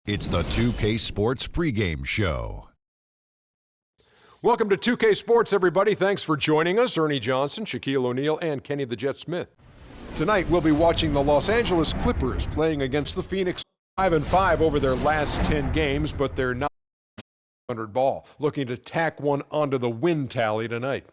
It's the 2K Sports pregame show. Welcome to 2K Sports, everybody. Thanks for joining us. Ernie Johnson, Shaquille O'Neal, and Kenny the Jet Smith. Tonight, we'll be watching the Los Angeles Clippers playing against the Phoenix 5-5 over their last 10 games, but they're not 100 ball, looking to tack one onto the win tally tonight.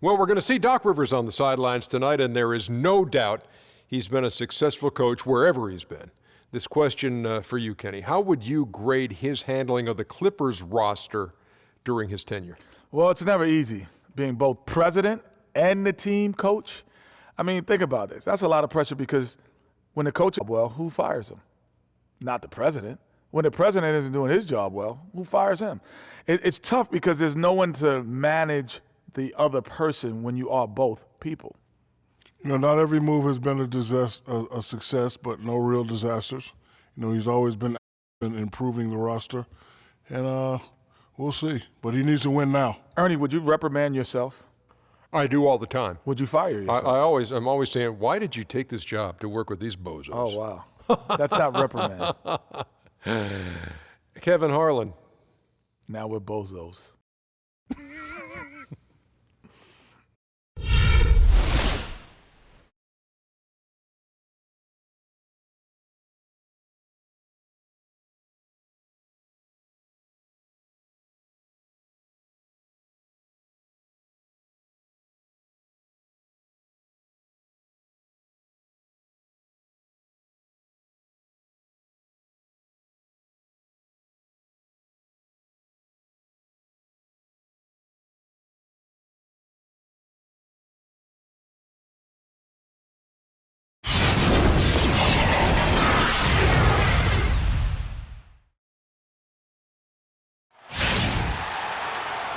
Well, we're going to see Doc Rivers on the sidelines tonight, and there is no doubt he's been a successful coach wherever he's been. This question for you, Kenny. How would you grade his handling of the Clippers roster during his tenure? Well, it's never easy being both president and the team coach. I mean, think about this. That's a lot of pressure because when the coach is well, who fires him? Not the president. When the president isn't doing his job well, who fires him? It's tough because there's no one to manage the other person when you are both people. You know, not every move has been a success, but no real disasters. You know, he's always been improving the roster, and we'll see. But he needs to win now. Ernie, would you reprimand yourself? I do all the time. Would you fire yourself? I'm always saying, why did you take this job to work with these bozos? Oh, wow. That's not reprimand. Kevin Harlan. Now we're bozos.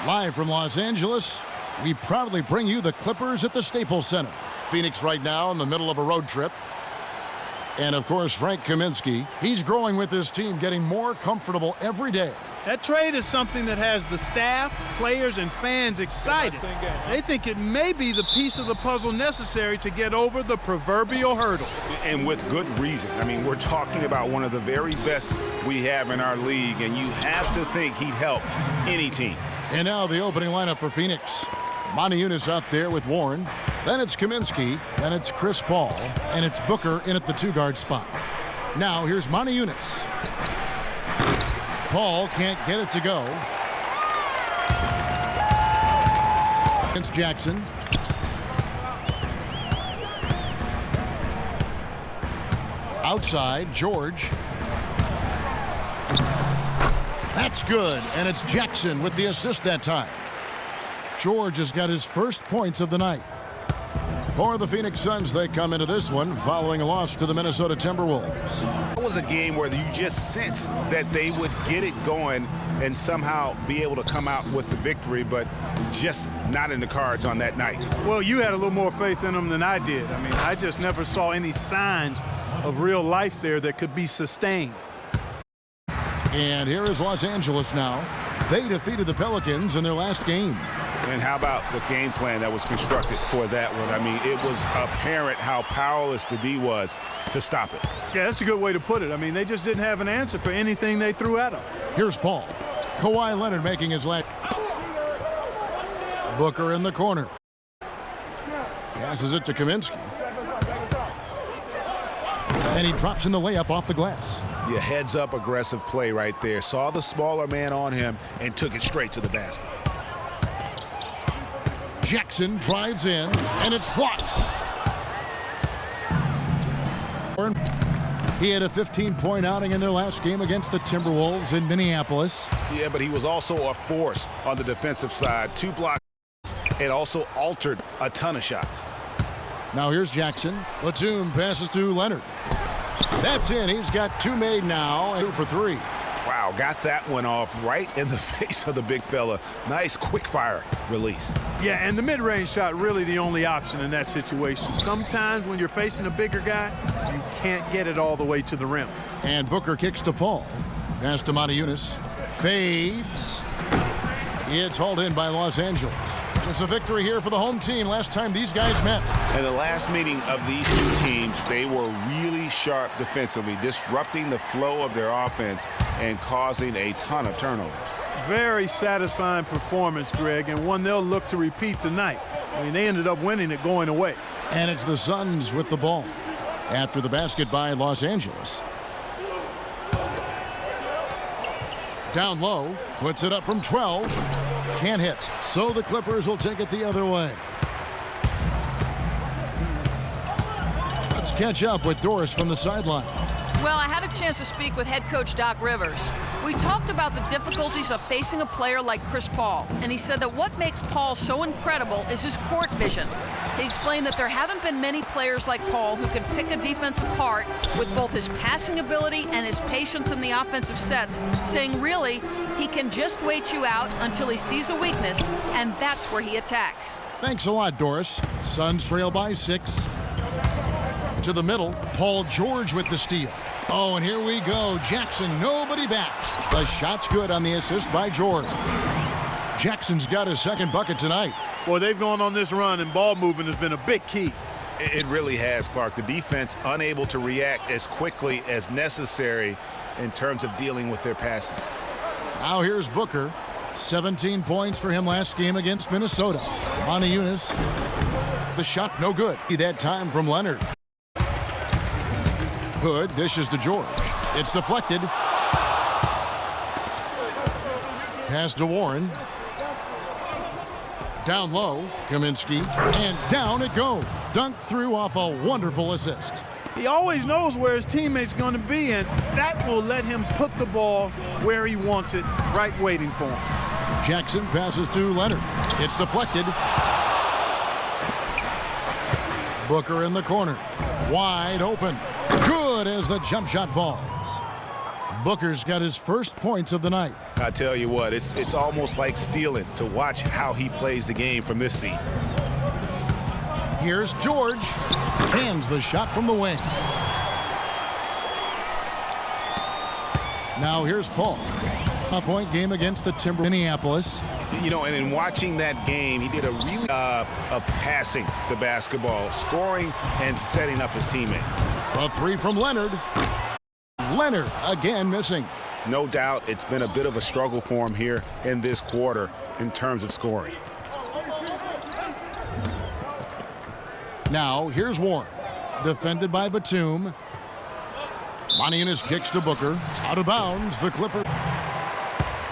Live from Los Angeles, we proudly bring you the Clippers at the Staples Center. Phoenix right now in the middle of a road trip. And, of course, Frank Kaminsky. He's growing with his team, getting more comfortable every day. That trade is something that has the staff, players, and fans excited. They think it may be the piece of the puzzle necessary to get over the proverbial hurdle. And with good reason. I mean, we're talking about one of the very best we have in our league, and you have to think he'd help any team. And now the opening lineup for Phoenix. Moniunas out there with Warren. Then it's Kaminsky. Then it's Chris Paul. And it's Booker in at the two-guard spot. Now here's Moniunas. Paul can't get it to go. Against Jackson. Outside, George. That's good, and it's Jackson with the assist that time. George has got his first points of the night. For the Phoenix Suns, they come into this one following a loss to the Minnesota Timberwolves. It was a game where you just sensed that they would get it going and somehow be able to come out with the victory, but just not in the cards on that night. Well, you had a little more faith in them than I did. I mean, I just never saw any signs of real life there that could be sustained. And here is Los Angeles now. They defeated the Pelicans in their last game. And how about the game plan that was constructed for that one? I mean, it was apparent how powerless the D was to stop it. Yeah, that's a good way to put it. I mean, they just didn't have an answer for anything they threw at them. Here's Paul. Kawhi Leonard making his last. Booker in the corner. Passes it to Kaminsky. And he drops in the layup off the glass. Yeah, heads-up aggressive play right there. Saw the smaller man on him and took it straight to the basket. Jackson drives in, and it's blocked. He had a 15-point outing in their last game against the Timberwolves in Minneapolis. Yeah, but he was also a force on the defensive side. 2 blocks and also altered a ton of shots. Now here's Jackson. Batum passes to Leonard. That's in. He's got 2 made now, 2 for 3. Wow, got that one off right in the face of the big fella. Nice quick-fire release. Yeah, and the mid-range shot really the only option in that situation. Sometimes when you're facing a bigger guy, you can't get it all the way to the rim. And Booker kicks to Paul. Pass to Moniunas. Fades. It's hauled in by Los Angeles. It's a victory here for the home team last time these guys met. In the last meeting of these two teams, they were really sharp defensively, disrupting the flow of their offense and causing a ton of turnovers. Very satisfying performance, Greg, and one they'll look to repeat tonight. I mean, they ended up winning it going away. And it's the Suns with the ball after the basket by Los Angeles. Down low, puts it up from 12. Can't hit, so the Clippers will take it the other way. Let's catch up with Doris from the sideline. Well, I had a chance to speak with head coach Doc Rivers. We talked about the difficulties of facing a player like Chris Paul, and he said that what makes Paul so incredible is his court vision. He explained that there haven't been many players like Paul who can pick a defense apart with both his passing ability and his patience in the offensive sets, saying really, he can just wait you out until he sees a weakness, and that's where he attacks. Thanks a lot, Doris. Suns trail by 6. To the middle, Paul George with the steal. Oh, and here we go. Jackson, nobody back. The shot's good on the assist by George. Jackson's got his second bucket tonight. Boy, they've gone on this run, and ball movement has been a big key. It really has, Clark. The defense unable to react as quickly as necessary in terms of dealing with their passing. Now here's Booker. 17 points for him last game against Minnesota. Monty Eunice. The shot no good. That time from Leonard. Hood dishes to George. It's deflected. Pass to Warren. Down low, Kaminsky, and down it goes. Dunked through off a wonderful assist. He always knows where his teammate's going to be, and that will let him put the ball where he wants it, right waiting for him. Jackson passes to Leonard. It's deflected. Booker in the corner. Wide open. Good as the jump shot falls. Booker's got his first points of the night. I tell you what, it's almost like stealing to watch how he plays the game from this seat. Here's George. Hands the shot from the wing. Now here's Paul. A point game against the Timber Minneapolis. You know, and in watching that game, he did a really of passing the basketball, scoring and setting up his teammates. A three from Leonard. Leonard again missing. No doubt it's been a bit of a struggle for him here in this quarter in terms of scoring. Now here's Warren. Defended by Batum. Monty Eunice kicks to Booker. Out of bounds, the Clippers.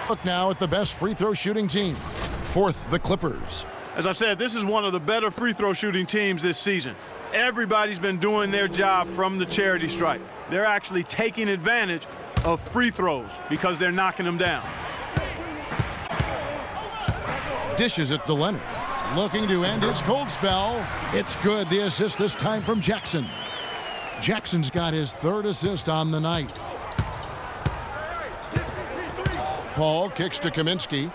Look now at the best free throw shooting team. Fourth, the Clippers. As I said, this is one of the better free throw shooting teams this season. Everybody's been doing their job from the charity stripe. They're actually taking advantage of free throws because they're knocking them down. Dishes it to Leonard. Looking to end his cold spell. It's good. The assist this time from Jackson. Jackson's got his third assist on the night. Paul kicks to Kaminsky.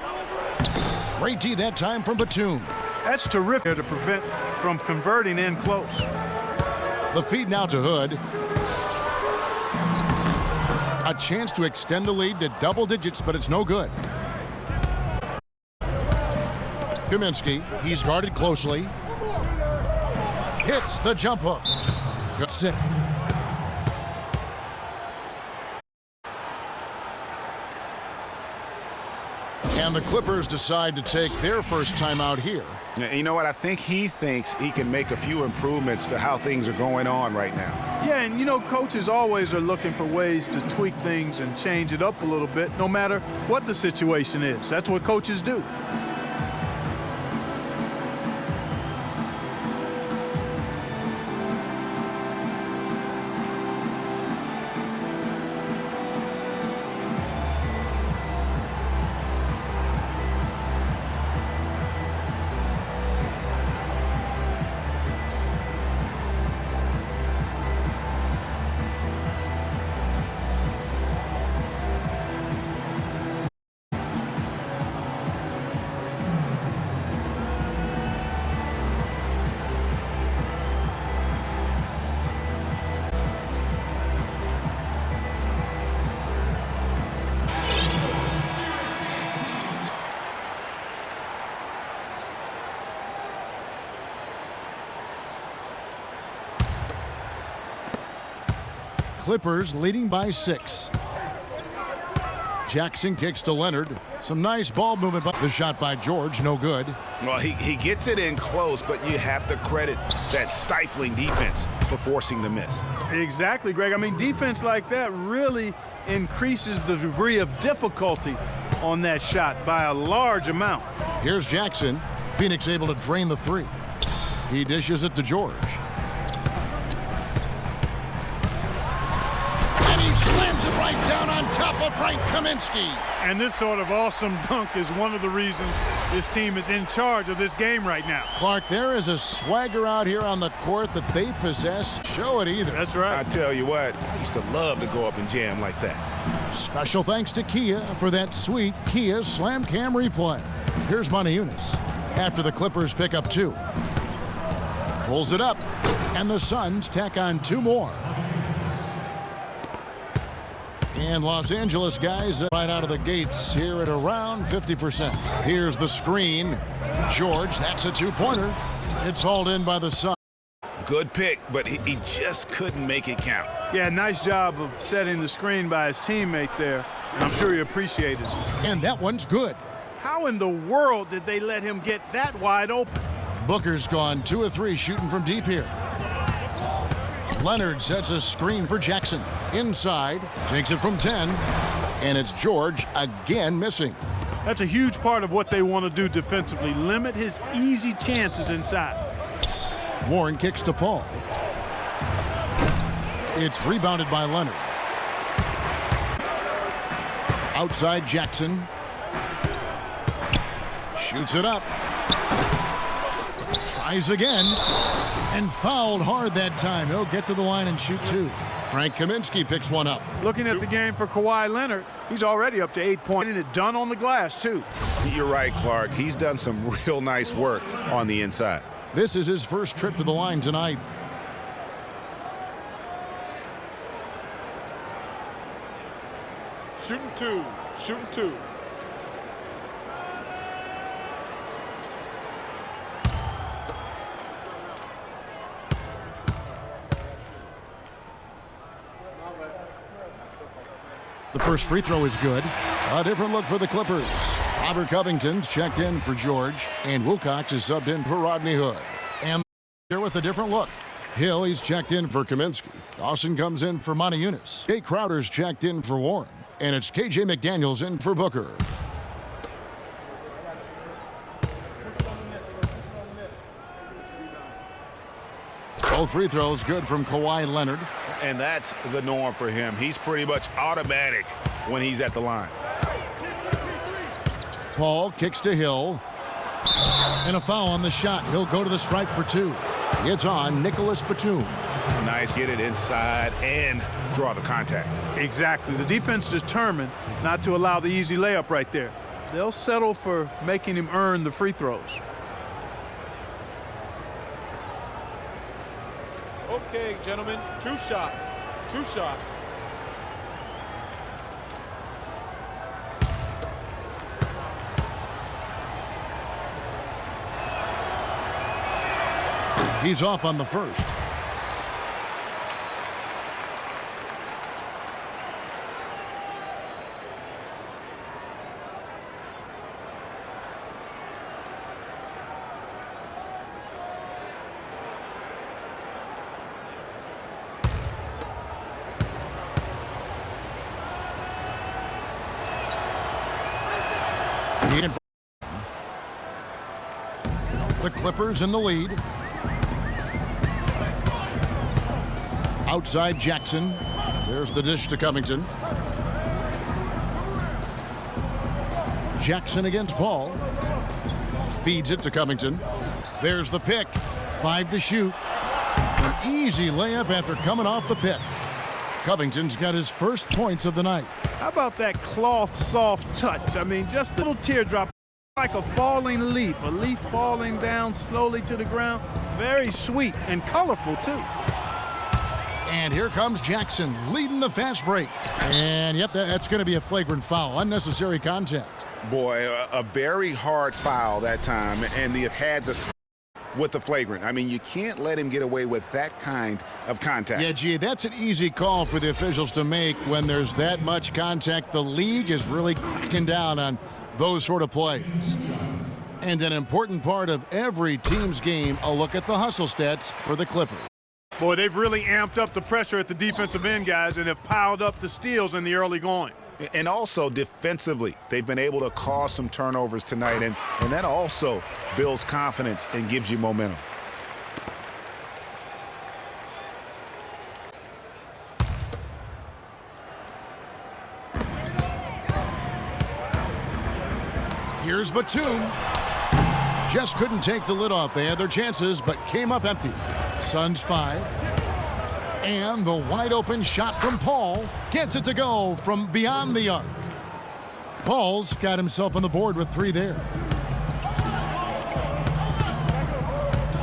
Great D that time from Batum. That's terrific to prevent from converting in close. The feed now to Hood. A chance to extend the lead to double digits, but it's no good. Kaminsky, he's guarded closely. Hits the jump hook. Sit. And the Clippers decide to take their first time out here. You know what? I think he thinks he can make a few improvements to how things are going on right now. Yeah, and you know, coaches always are looking for ways to tweak things and change it up a little bit, no matter what the situation is. That's what coaches do. Clippers leading by 6. Jackson kicks to Leonard. Some nice ball movement, but the shot by George, no good. Well, he gets it in close, but you have to credit that stifling defense for forcing the miss. Exactly, Greg. I mean, defense like that really increases the degree of difficulty on that shot by a large amount. Here's Jackson. Phoenix able to drain the 3. He dishes it to George. And he slams it right down on top of Frank Kaminsky. And this sort of awesome dunk is one of the reasons this team is in charge of this game right now. Clark, there is a swagger out here on the court that they possess. Show it either. That's right. I tell you what, I used to love to go up and jam like that. Special thanks to Kia for that sweet Kia Slam Cam replay. Here's Maniunas after the Clippers pick up 2. Pulls it up, and the Suns tack on 2 more. And Los Angeles guys right out of the gates here at around 50%. Here's the screen. George, that's a 2-pointer. It's hauled in by the Suns. Good pick, but he just couldn't make it count. Yeah, nice job of setting the screen by his teammate there, and I'm sure he appreciated it. And that one's good. How in the world did they let him get that wide open? Booker's gone 2 of 3 shooting from deep here. Leonard sets a screen for Jackson. Inside, takes it from 10, and it's George again missing. That's a huge part of what they want to do defensively, limit his easy chances inside. Warren kicks to Paul. It's rebounded by Leonard. Outside Jackson. Shoots it up. Tries again. And fouled hard that time. He'll get to the line and shoot 2. Frank Kaminsky picks one up. Looking at the game for Kawhi Leonard, he's already up to 8 points, and it done on the glass, too. You're right, Clark. He's done some real nice work on the inside. This is his first trip to the line tonight. Shooting 2. Shooting 2. The first free throw is good. A different look for the Clippers. Robert Covington's checked in for George, and Wilcox is subbed in for Rodney Hood. And here with a different look. Hill, he's checked in for Kaminsky. Dawson comes in for Maniunas. Jay Crowder's checked in for Warren. And it's KJ McDaniels in for Booker. Both free throws good from Kawhi Leonard. And that's the norm for him. He's pretty much automatic when he's at the line. Paul kicks to Hill. And a foul on the shot. He'll go to the stripe for 2. It's on Nicholas Batum. Nice, get it inside and draw the contact. Exactly. The defense determined not to allow the easy layup right there. They'll settle for making him earn the free throws. Okay, gentlemen, 2 shots. 2 shots. He's off on the first. The Clippers in the lead. Outside Jackson. There's the dish to Covington. Jackson against Paul. Feeds it to Covington. There's the pick. 5 to shoot. An easy layup after coming off the pick. Covington's got his first points of the night. How about that cloth soft touch? I mean, just a little teardrop like a falling leaf. A leaf falling down slowly to the ground. Very sweet and colorful, too. And here comes Jackson leading the fast break. And yep, that's going to be a flagrant foul. Unnecessary contact. Boy, a very hard foul that time, and he had to. with the flagrant. I mean, you can't let him get away with that kind of contact. Yeah, gee, that's an easy call for the officials to make when there's that much contact. The league is really cracking down on those sort of plays. And an important part of every team's game, a look at the hustle stats for the Clippers. Boy, they've really amped up the pressure at the defensive end, guys, and have piled up the steals in the early going. And also defensively, they've been able to cause some turnovers tonight, and that also builds confidence and gives you momentum. Here's Batum. Just couldn't take the lid off. They had their chances, but came up empty. Suns 5. And the wide open shot from Paul gets it to go from beyond the arc. Paul's got himself on the board with 3 there.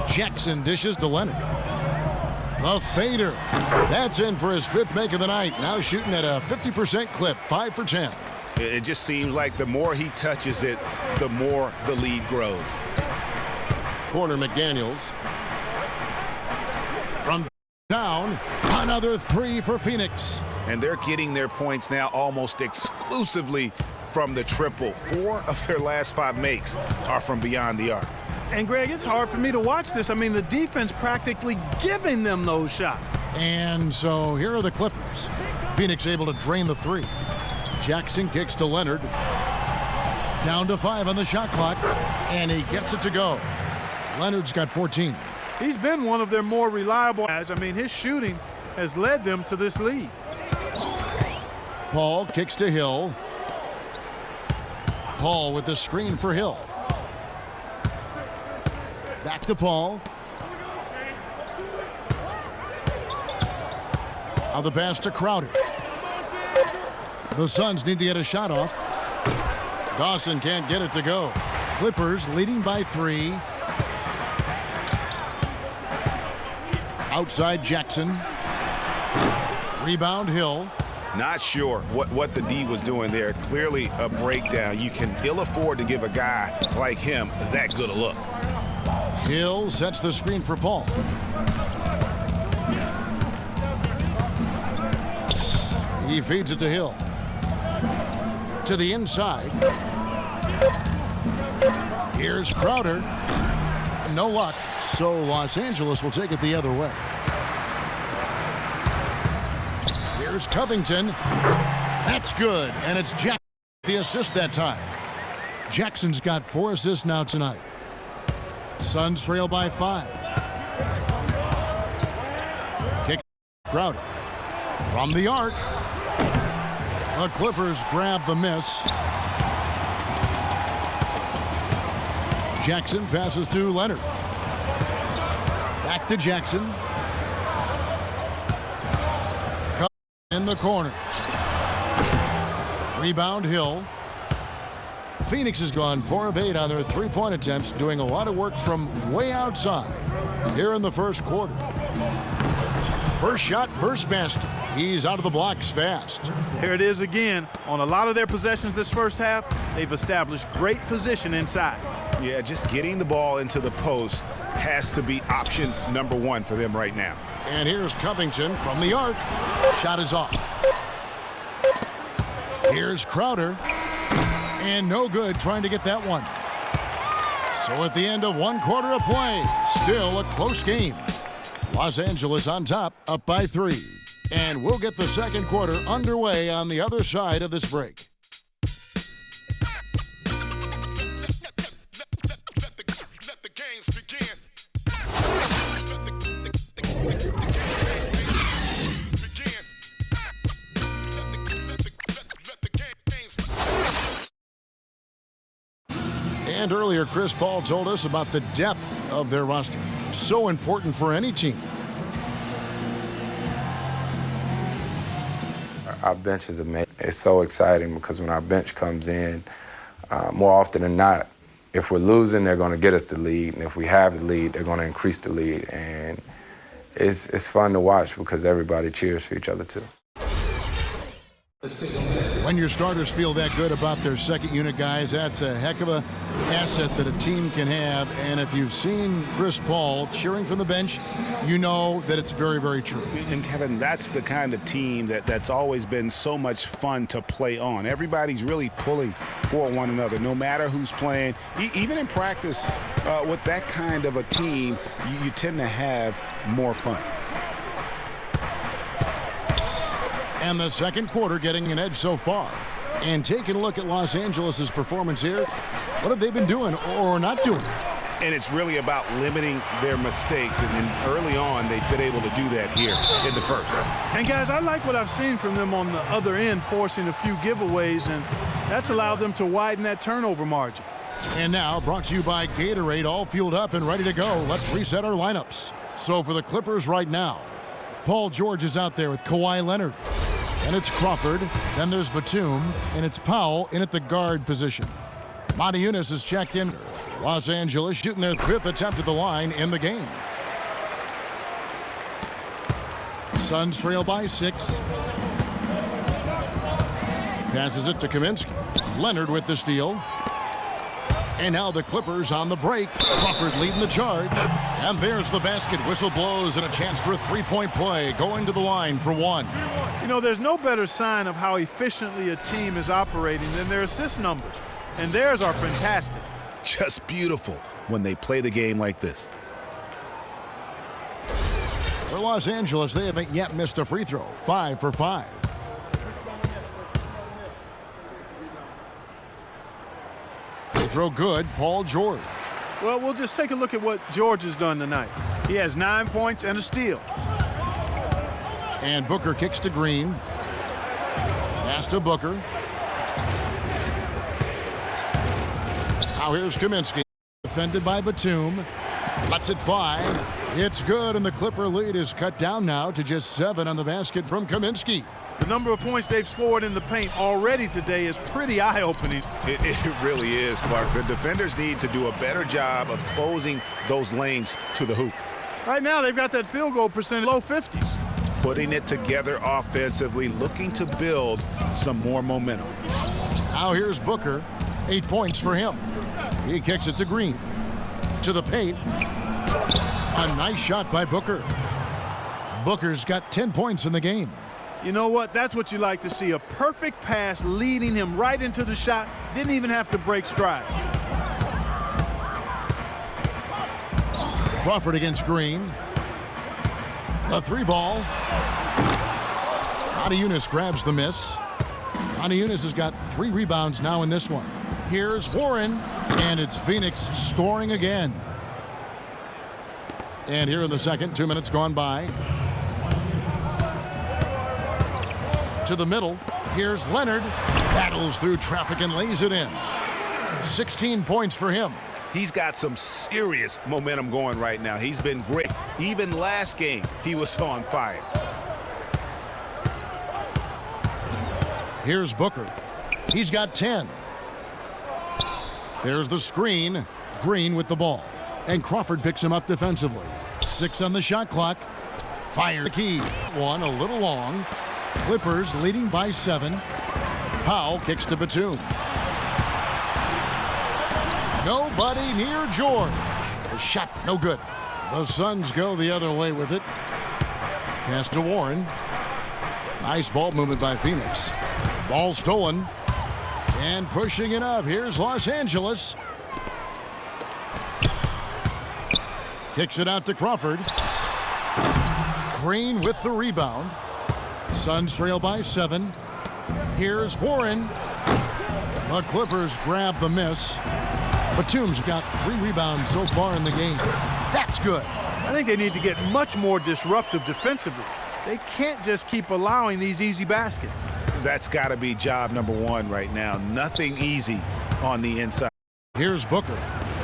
Jackson dishes to Leonard. The fader. That's in for his 5th make of the night. Now shooting at a 50% clip, 5 for 10. It just seems like the more he touches it, the more the lead grows. Corner McDaniels. From down, another 3 for Phoenix. And they're getting their points now almost exclusively from the triple. 4 of their last 5 makes are from beyond the arc. And, Greg, it's hard for me to watch this. I mean, the defense practically giving them those shots. And so here are the Clippers. Phoenix able to drain the 3. Jackson kicks to Leonard. Down to 5 on the shot clock, and he gets it to go. Leonard's got 14. He's been one of their more reliable guys. I mean, his shooting has led them to this lead. Paul kicks to Hill. Paul with the screen for Hill. Back to Paul. Now the pass to Crowder. The Suns need to get a shot off. Dawson can't get it to go. Clippers leading by 3. Outside Jackson. Rebound Hill. Not sure what the D was doing there. Clearly a breakdown. You can ill afford to give a guy like him that good a look. Hill sets the screen for Paul. He feeds it to Hill. To the inside. Here's Crowder. No luck. So Los Angeles will take it the other way. Here's Covington. That's good. And it's Jackson the assist that time. Jackson's got 4 assists now tonight. Suns trail by 5. Kick Crowder. From the arc. The Clippers grab the miss. Jackson passes to Leonard. Back to Jackson. In the corner. Rebound Hill. Phoenix has gone 4 of 8 on their 3-point attempts, doing a lot of work from way outside here in the first quarter. First shot, first basket. He's out of the blocks fast. Here it is again. On a lot of their possessions this first half, they've established great position inside. Yeah, just getting the ball into the post has to be option number 1 for them right now. And here's Covington from the arc. Shot is off. Here's Crowder. And no good trying to get that one. So at the end of 1 quarter of play, still a close game. Los Angeles on top, up by 3. And we'll get the second quarter underway on the other side of this break. And earlier, Chris Paul told us about the depth of their roster. So important for any team. Our bench is amazing. It's so exciting because when our bench comes in, more often than not, if we're losing, they're going to get us the lead. And if we have the lead, they're going to increase the lead. And it's fun to watch because everybody cheers for each other, too. When your starters feel that good about their second unit guys, that's a heck of a asset that a team can have. And if you've seen Chris Paul cheering from the bench, you know that it's very, very true. And Kevin, that's the kind of team that's always been so much fun to play on. Everybody's really pulling for one another, no matter who's playing. Even in practice, with that kind of a team, you tend to have more fun. And the second quarter getting an edge so far. And taking a look at Los Angeles' performance here, what have they been doing or not doing? And it's really about limiting their mistakes. And then early on, they've been able to do that here in the first. And guys, I like what I've seen from them on the other end, forcing a few giveaways, and that's allowed them to widen that turnover margin. And now, brought to you by Gatorade, all fueled up and ready to go. Let's reset our lineups. So for the Clippers right now, Paul George is out there with Kawhi Leonard. And it's Crawford, then there's Batum, and it's Powell in at the guard position. Monty Eunice is checked in. Los Angeles shooting their 5th attempt at the line in the game. Suns trail by 6. Passes it to Kaminsky. Leonard with the steal. And now the Clippers on the break. Crawford leading the charge. And there's the basket. Whistle blows and a chance for a three-point play. Going to the line for one. You know, there's no better sign of how efficiently a team is operating than their assist numbers. And theirs are fantastic. Just beautiful when they play the game like this. For Los Angeles, they haven't yet missed a free throw. 5 for 5. Free throw good, Paul George. Well, we'll just take a look at what George has done tonight. He has 9 points and a steal. And Booker kicks to Green. Pass to Booker. Now here's Kaminsky. Defended by Batum. Lets it fly. It's good, and the Clipper lead is cut down now to just 7 on the basket from Kaminsky. The number of points they've scored in the paint already today is pretty eye-opening. It really is, Clark. The defenders need to do a better job of closing those lanes to the hoop. Right now, they've got that field goal percentage low 50s. Putting it together offensively, looking to build some more momentum. Now here's Booker. 8 points for him. He kicks it to Green. To the paint. A nice shot by Booker. Booker's got 10 points in the game. You know what? That's what you like to see. A perfect pass leading him right into the shot. Didn't even have to break stride. Crawford against Green. The 3-ball. Monty Eunice grabs the miss. Monty Eunice has got 3 rebounds now in this one. Here's Warren, and it's Phoenix scoring again. And here in the second, 2 minutes gone by. To the middle, here's Leonard. Battles through traffic and lays it in. 16 points for him. He's got some serious momentum going right now. He's been great. Even last game, he was on fire. Here's Booker. He's got 10. There's the screen. Green with the ball. And Crawford picks him up defensively. 6 on the shot clock. Fire the key. 1 a little long. Clippers leading by 7. Powell kicks to Batum. Nobody near George. The shot no good. The Suns go the other way with it. Pass to Warren. Nice ball movement by Phoenix. Ball stolen. And pushing it up. Here's Los Angeles. Kicks it out to Crawford. Green with the rebound. Suns trail by 7. Here's Warren. The Clippers grab the miss. Batum's got 3 rebounds so far in the game. That's good. I think they need to get much more disruptive defensively. They can't just keep allowing these easy baskets. That's got to be job number 1 right now. Nothing easy on the inside. Here's Booker.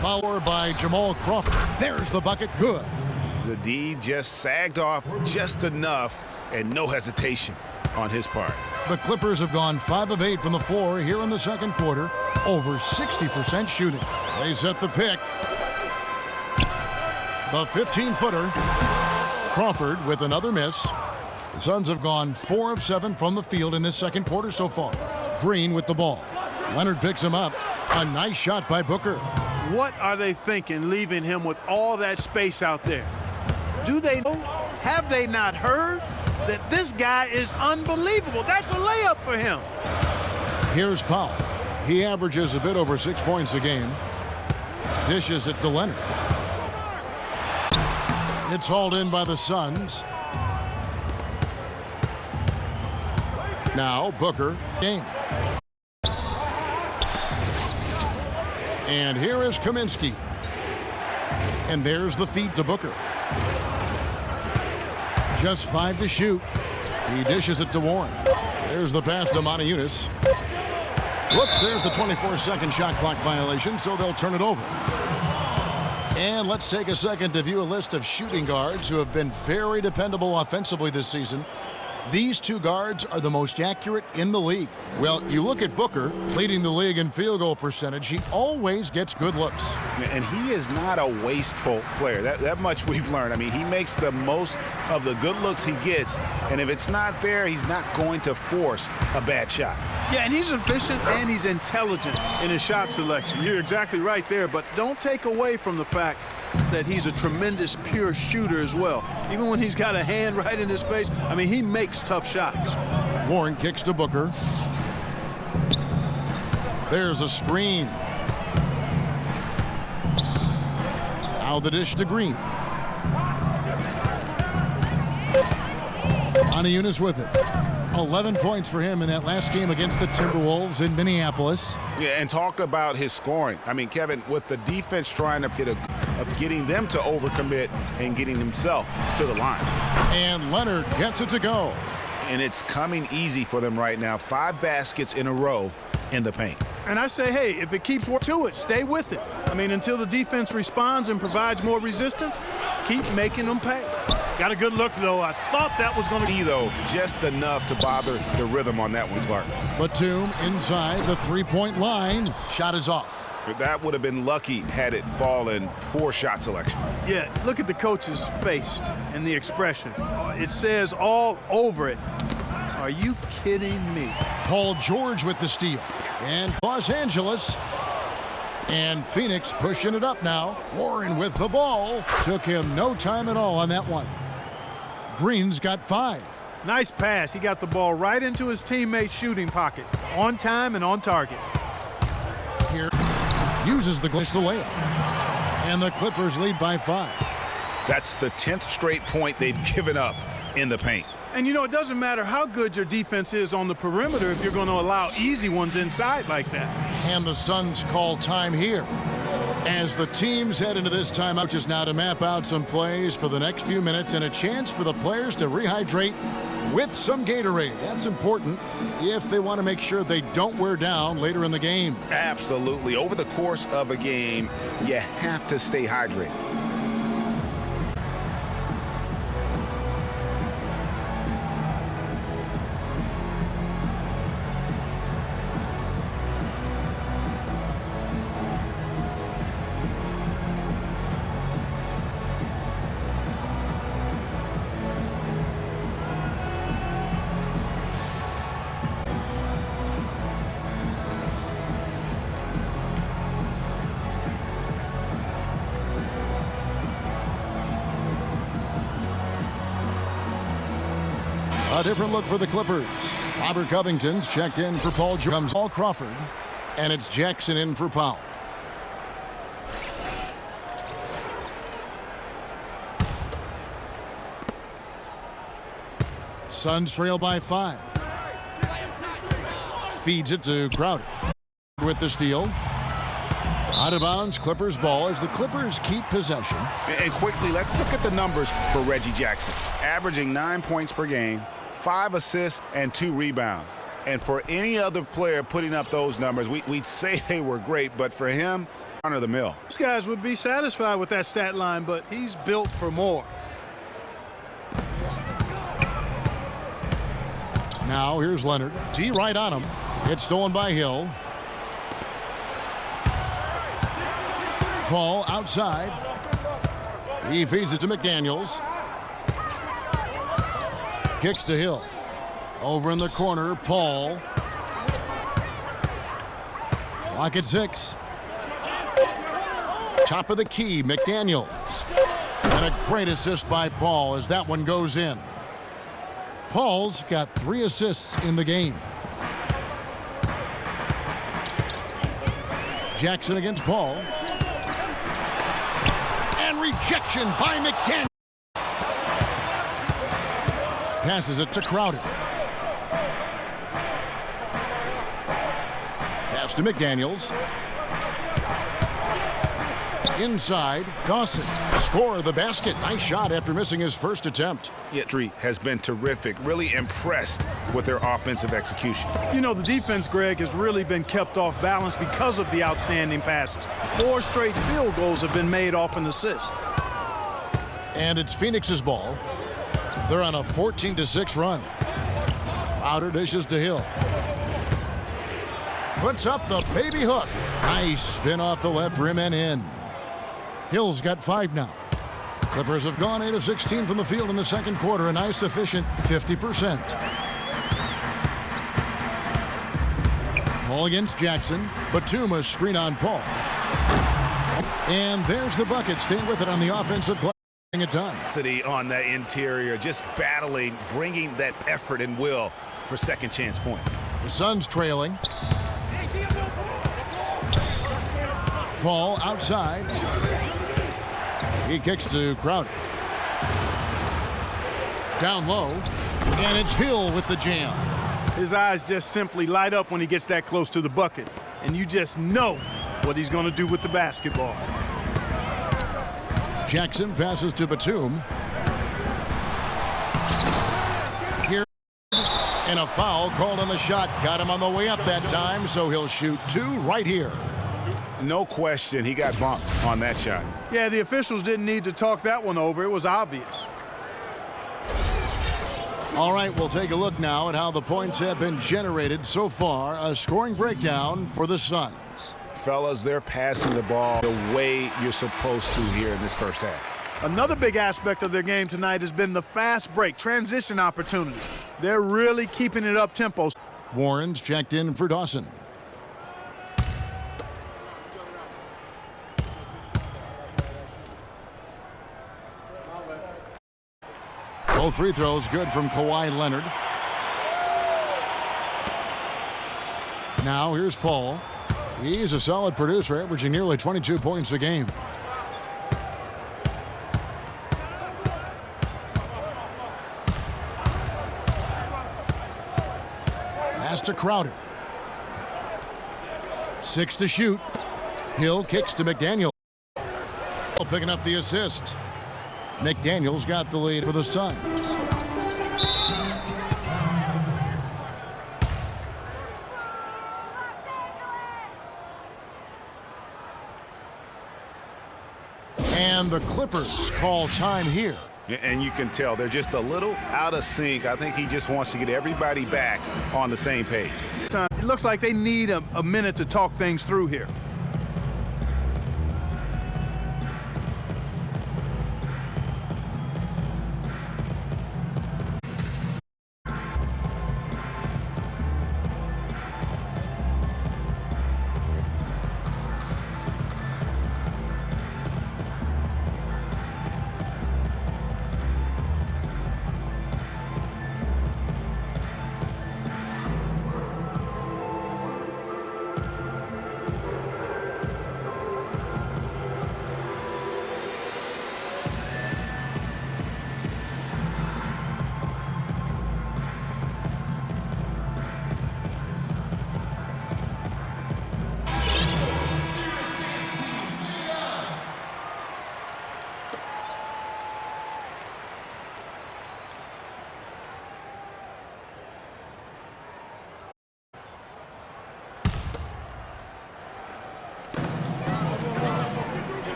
Fouled by Jamal Crawford. There's the bucket. Good. The D just sagged off just enough, and no hesitation on his part. The Clippers have gone 5 of 8 from the floor here in the second quarter. Over 60% shooting. They set the pick. The 15-footer. Crawford with another miss. The Suns have gone 4 of 7 from the field in this second quarter so far. Green with the ball. Leonard picks him up. A nice shot by Booker. What are they thinking leaving him with all that space out there? Do they know? Have they not heard that this guy is unbelievable? That's a layup for him. Here's Powell. He averages a bit over 6 points a game. Dishes it to Leonard. It's hauled in by the Suns. Now Booker, game. And here is Kaminsky. And there's the feed to Booker. Just 5 to shoot. He dishes it to Warren. There's the pass to Moniunas. Whoops, there's the 24-second shot clock violation, so they'll turn it over. And let's take a second to view a list of shooting guards who have been very dependable offensively this season. These two guards are the most accurate in the league. Well, you look at Booker, leading the league in field goal percentage. He always gets good looks. And he is not a wasteful player. That much we've learned. I mean, he makes the most of the good looks he gets. And if it's not there, he's not going to force a bad shot. Yeah, and he's efficient and he's intelligent in his shot selection. You're exactly right there, but don't take away from the fact that he's a tremendous pure shooter as well. Even when he's got a hand right in his face, I mean, he makes tough shots. Warren kicks to Booker. There's a screen. Now the dish to Green. Moniunas with it. 11 points for him in that last game against the Timberwolves in Minneapolis. Yeah, and talk about his scoring. I mean, Kevin, with the defense trying to get of getting them to overcommit and getting himself to the line. And Leonard gets it to go. And it's coming easy for them right now. 5 baskets in a row in the paint. And I say, hey, if it keeps to it, stay with it. I mean, until the defense responds and provides more resistance, keep making them pay. Got a good look, though. I thought that was going to be, though, just enough to bother the rhythm on that one, Clark. Batum inside the three-point line. Shot is off. That would have been lucky had it fallen. Poor shot selection. Yeah, look at the coach's face and the expression. It says all over it. Are you kidding me? Paul George with the steal. And Los Angeles. And Phoenix pushing it up now. Warren with the ball. Took him no time at all on that one. Green's got 5. Nice pass. He got the ball right into his teammate's shooting pocket. On time and on target. Here uses the layup. And the Clippers lead by 5. That's the 10th straight point they've given up in the paint. And, you know, it doesn't matter how good your defense is on the perimeter if you're going to allow easy ones inside like that. And the Suns call time here as the teams head into this timeout just now to map out some plays for the next few minutes and a chance for the players to rehydrate with some Gatorade. That's important if they want to make sure they don't wear down later in the game. Absolutely. Over the course of a game, you have to stay hydrated. A different look for the Clippers. Robert Covington's checked in for Paul George. Comes Paul Crawford, and it's Jackson in for Powell. Suns trail by 5. Feeds it to Crowder with the steal. Out of bounds, Clippers ball as the Clippers keep possession. And quickly, let's look at the numbers for Reggie Jackson. Averaging 9 points per game, 5 assists, and 2 rebounds. And for any other player putting up those numbers, we'd say they were great, but for him, honor the mill. These guys would be satisfied with that stat line, but he's built for more. Now here's Leonard. T right on him. It's stolen by Hill. Paul outside. He feeds it to McDaniels. Kicks to Hill. Over in the corner, Paul. Clock at 6. Top of the key, McDaniels. And a great assist by Paul as that one goes in. Paul's got 3 assists in the game. Jackson against Paul. And rejection by McDaniels. Passes it to Crowder. Pass to McDaniels. Inside, Dawson. Score the basket. Nice shot after missing his first attempt. Street has been terrific. Really impressed with their offensive execution. You know, the defense, Greg, has really been kept off balance because of the outstanding passes. 4 straight field goals have been made off an assist. And it's Phoenix's ball. They're on a 14-6 run. Crowder dishes to Hill. Puts up the baby hook. Nice spin off the left rim and in. Hill's got 5 now. Clippers have gone 8 of 16 from the field in the second quarter. A nice efficient 50%. Paul against Jackson. Batum screen on Paul. And there's the bucket. Staying with it on the offensive play. It done. On that interior, just battling, bringing that effort and will for second chance points. The Suns trailing. Paul outside. He kicks to Crowder. Down low. And it's Hill with the jam. His eyes just simply light up when he gets that close to the bucket. And you just know what he's going to do with the basketball. Jackson passes to Batum. Here. And a foul called on the shot. Got him on the way up that time, so he'll shoot 2 right here. No question, he got bumped on that shot. Yeah, the officials didn't need to talk that one over. It was obvious. All right, we'll take a look now at how the points have been generated so far. A scoring breakdown for the Suns. Fellas, they're passing the ball the way you're supposed to here in this first half. Another big aspect of their game tonight has been the fast break, transition opportunity. They're really keeping it up tempo. Warren's checked in for Dawson. Both free throws good from Kawhi Leonard. Now here's Paul. He's a solid producer, averaging nearly 22 points a game. Pass to Crowder. 6 to shoot. Hill kicks to McDaniel. Picking up the assist. McDaniel's got the lead for the Suns. And the Clippers call time here. And you can tell they're just a little out of sync. I think he just wants to get everybody back on the same page. It looks like they need a minute to talk things through here.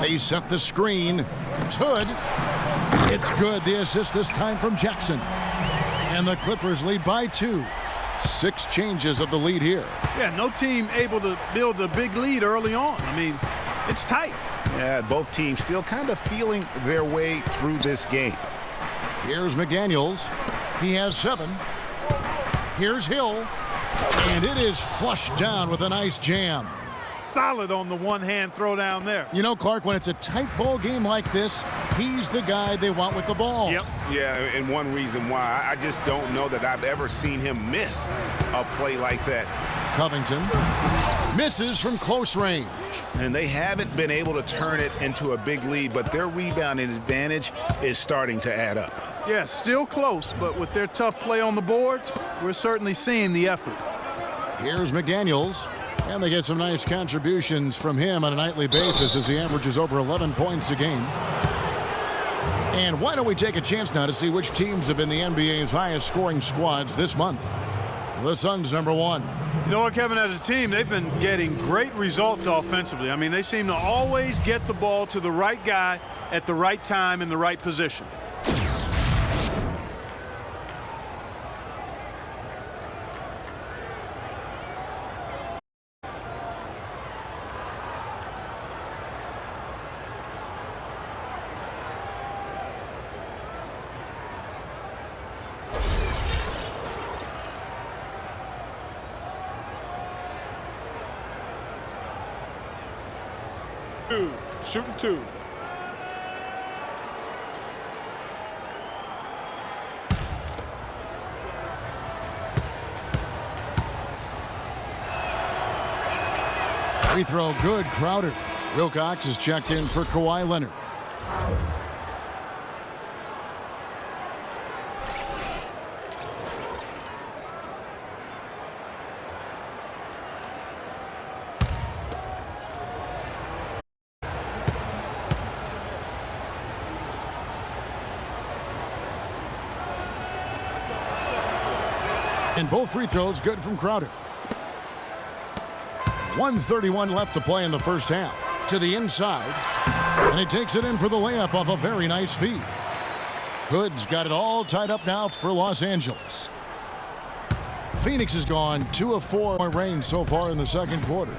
They set the screen. It's Hood. It's good. The assist this time from Jackson. And the Clippers lead by 2. 6 changes of the lead here. Yeah, no team able to build a big lead early on. I mean, it's tight. Yeah, both teams still kind of feeling their way through this game. Here's McDaniels. He has 7. Here's Hill. And it is flushed down with a nice jam. Solid on the one-hand throw down there. You know, Clark, when it's a tight ball game like this, he's the guy they want with the ball. Yep. Yeah, and one reason why, I just don't know that I've ever seen him miss a play like that. Covington misses from close range. And they haven't been able to turn it into a big lead, but their rebounding advantage is starting to add up. Yeah, still close, but with their tough play on the boards, we're certainly seeing the effort. Here's McDaniels, and they get some nice contributions from him on a nightly basis as he averages over 11 points a game. And why don't we take a chance now to see which teams have been the NBA's highest scoring squads this month. The Suns, number 1. You know what, Kevin, as a team, they've been getting great results offensively. I mean, they seem to always get the ball to the right guy at the right time in the right position. Shooting 2. Free throw good, Crowder. Wilcox is checked in for Kawhi Leonard. And both free throws good from Crowder. 1:31 left to play in the first half. To the inside. And he takes it in for the layup off a very nice feed. Hood's got it all tied up now for Los Angeles. Phoenix has gone 2 of 4 range so far in the second quarter.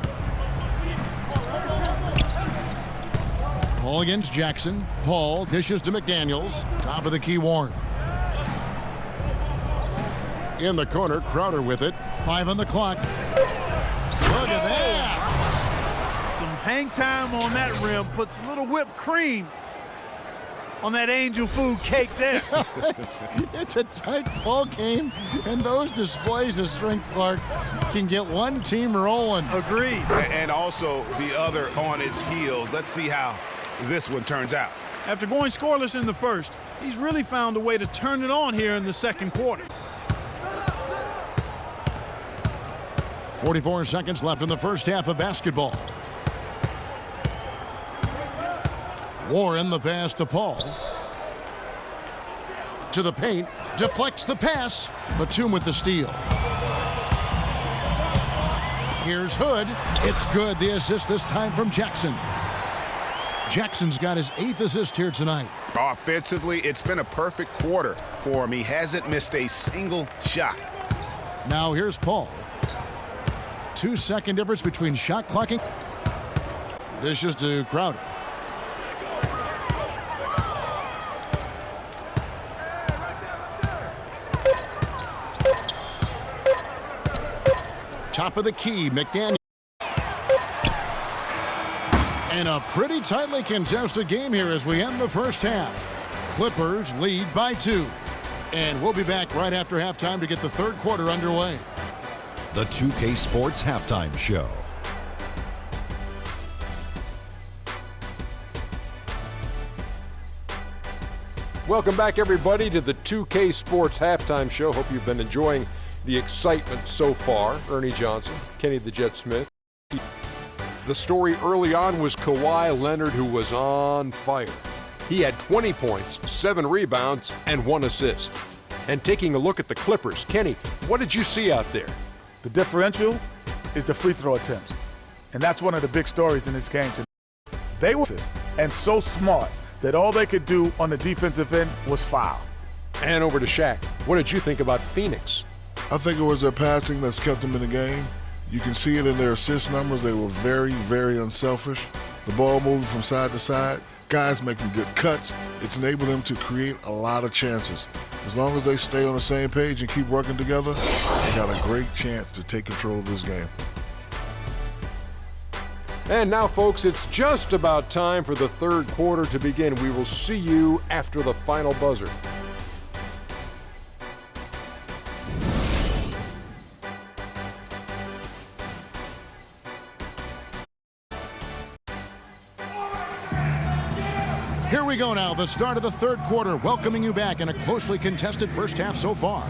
Paul against Jackson. Paul dishes to McDaniels. Top of the key, Warren. In the corner, Crowder with it. 5 on the clock. Look at that. Some hang time on that rim puts a little whipped cream on that angel food cake there. It's a tight ball game, and those displays of strength, Clark, can get one team rolling. Agreed. And also the other on its heels. Let's see how this one turns out. After going scoreless in the first, he's really found a way to turn it on here in the second quarter. 44 seconds left in the first half of basketball. Warren the pass to Paul. To the paint. Deflects the pass. Batum with the steal. Here's Hood. It's good. The assist this time from Jackson. Jackson's got his 8th assist here tonight. Offensively, it's been a perfect quarter for him. He hasn't missed a single shot. Now here's Paul. 2-second difference between shot clocking. Dishes to Crowder. Top of the key, McDaniels. And a pretty tightly contested game here as we end the first half. Clippers lead by 2. And we'll be back right after halftime to get the third quarter underway. The 2K Sports Halftime Show. Welcome back, everybody, to the 2K Sports Halftime Show. Hope you've been enjoying the excitement so far. Ernie Johnson, Kenny the Jet Smith. The story early on was Kawhi Leonard, who was on fire. He had 20 points, 7 rebounds, and 1 assist. And taking a look at the Clippers, Kenny, what did you see out there? The differential is the free throw attempts. And that's one of the big stories in this game tonight. They were and so smart that all they could do on the defensive end was foul. And over to Shaq. What did you think about Phoenix? I think it was their passing that's kept them in the game. You can see it in their assist numbers. They were very, very unselfish. The ball moving from side to side. guys making good cuts. It's enabled them to create a lot of chances. As long as they stay on the same page and keep working together, they got a great chance to take control of this game. And now, folks, it's just about time for the third quarter to begin. We will see you after the final buzzer. Here we go now, the start of the third quarter, welcoming you back in a closely contested first half so far.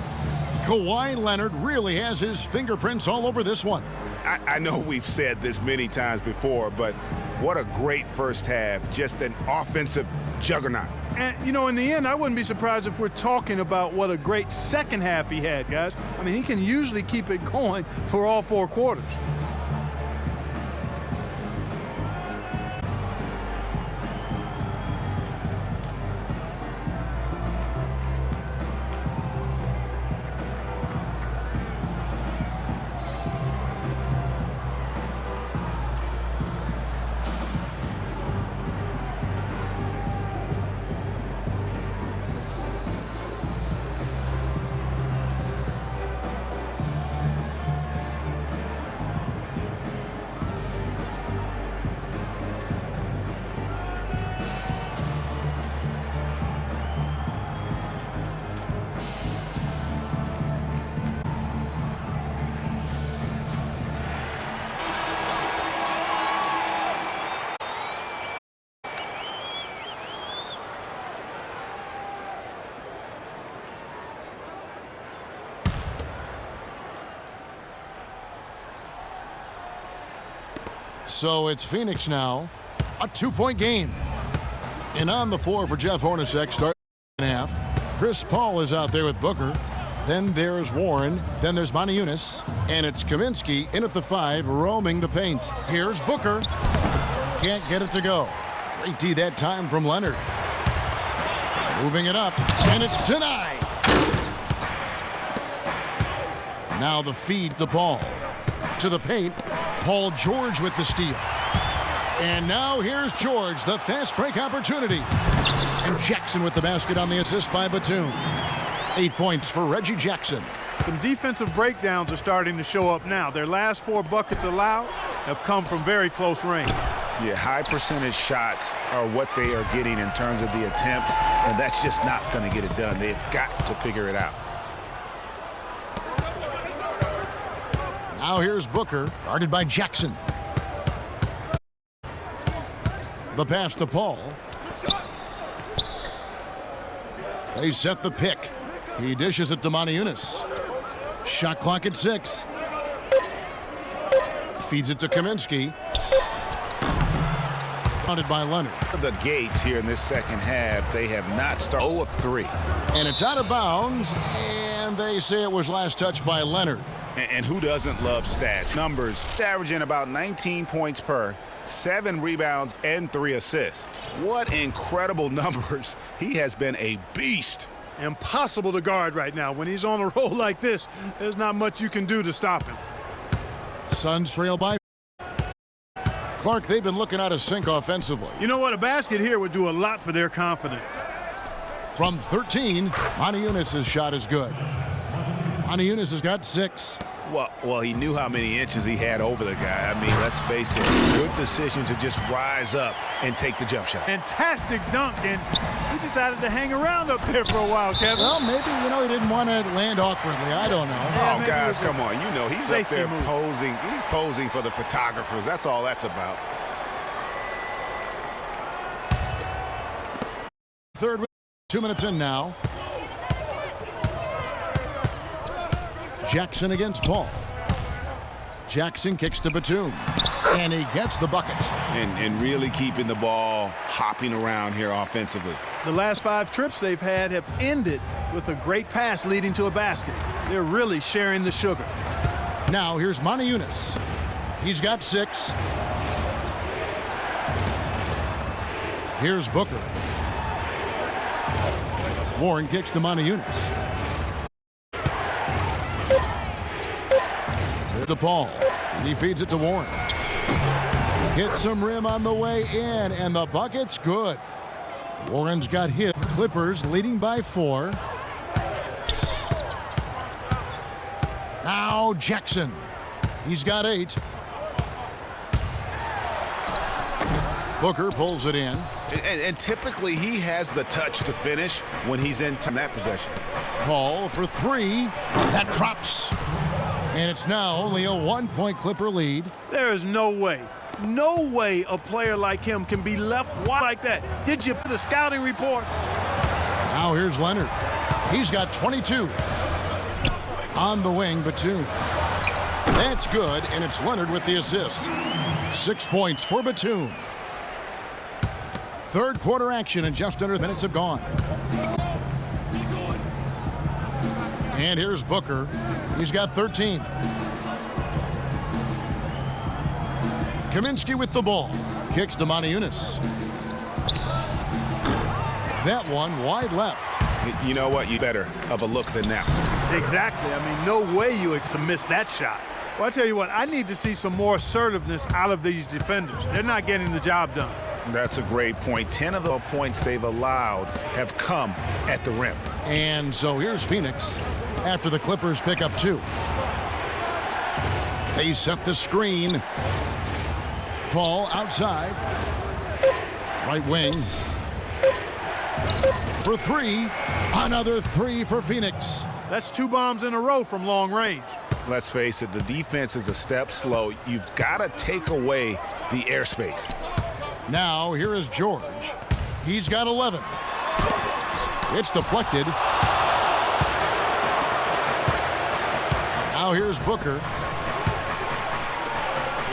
Kawhi Leonard really has his fingerprints all over this one. I know we've said this many times before, but what a great first half. Just an offensive juggernaut. And, you know, in the end, I wouldn't be surprised if we're talking about what a great second half he had, guys. I mean, he can usually keep it going for all four quarters. So it's Phoenix now, a 2-point game. And on the floor for Jeff Hornacek, starting half. Chris Paul is out there with Booker. Then there's Warren. Then there's Moniunas. And it's Kaminsky in at the 5, roaming the paint. Here's Booker. Can't get it to go. Great D that time from Leonard. Moving it up, and it's denied. Now the feed to Paul. To the paint. Paul George with the steal. And now here's George, the fast break opportunity. And Jackson with the basket on the assist by Batum. 8 points for Reggie Jackson. Some defensive breakdowns are starting to show up now. Their last 4 buckets allowed have come from very close range. Yeah, high percentage shots are what they are getting in terms of the attempts, and that's just not going to get it done. They've got to figure it out. Now here's Booker, guarded by Jackson. The pass to Paul. They set the pick. He dishes it to Moniunas. Shot clock at 6. Feeds it to Kaminsky. Counted by Leonard. The Gates here in this second half, they have not started 0 of 3. And it's out of bounds, and they say it was last touched by Leonard. And who doesn't love stats? Numbers, averaging about 19 points per, 7 rebounds, and 3 assists. What incredible numbers. He has been a beast. Impossible to guard right now. When he's on a roll like this, there's not much you can do to stop him. Suns trail by Clark. They've been looking out of sync offensively. You know what? A basket here would do a lot for their confidence. From 13, Moniunas' shot is good. Moniunas has got 6. Well, he knew how many inches he had over the guy. I mean, let's face it, good decision to just rise up and take the jump shot. Fantastic dunk, and he decided to hang around up there for a while, Kevin. Well, maybe, he didn't want to land awkwardly. I don't know. Yeah, guys, come on. He's up there posing. He's posing for the photographers. That's all that's about. Third, 2 minutes in now. Jackson against Paul. Jackson kicks to Batum. And he gets the bucket. And really keeping the ball hopping around here offensively. The last 5 trips they've had have ended with a great pass leading to a basket. They're really sharing the sugar. Now here's Moniunas. He's got 6. Here's Booker. Warren kicks to Moniunas. To Paul. He feeds it to Warren. Hits some rim on the way in, and the bucket's good. Warren's got hit. Clippers leading by 4. Now Jackson. He's got 8. Booker pulls it in. And typically he has the touch to finish when he's in that possession. Paul for 3. That drops. And it's now only a 1-point Clipper lead. There is no way a player like him can be left wide like that. Did you put a scouting report? Now here's Leonard. He's got 22. On the wing, Batum. That's good, and it's Leonard with the assist. 6 points for Batum. Third quarter action, and just under minutes have gone. And here's Booker. He's got 13. Kaminsky with the ball. Kicks to Moniunas. That one wide left. You know what? You better of a look than that. Exactly. I mean, no way you could miss that shot. Well, I tell you what, I need to see some more assertiveness out of these defenders. They're not getting the job done. That's a great point. 10 of the points they've allowed have come at the rim. And so here's Phoenix after the Clippers pick up 2. They set the screen. Paul outside. Right wing. For 3. Another 3 for Phoenix. That's 2 bombs in a row from long range. Let's face it, the defense is a step slow. You've got to take away the airspace. Now here is George. He's got 11. It's deflected. Now here's Booker.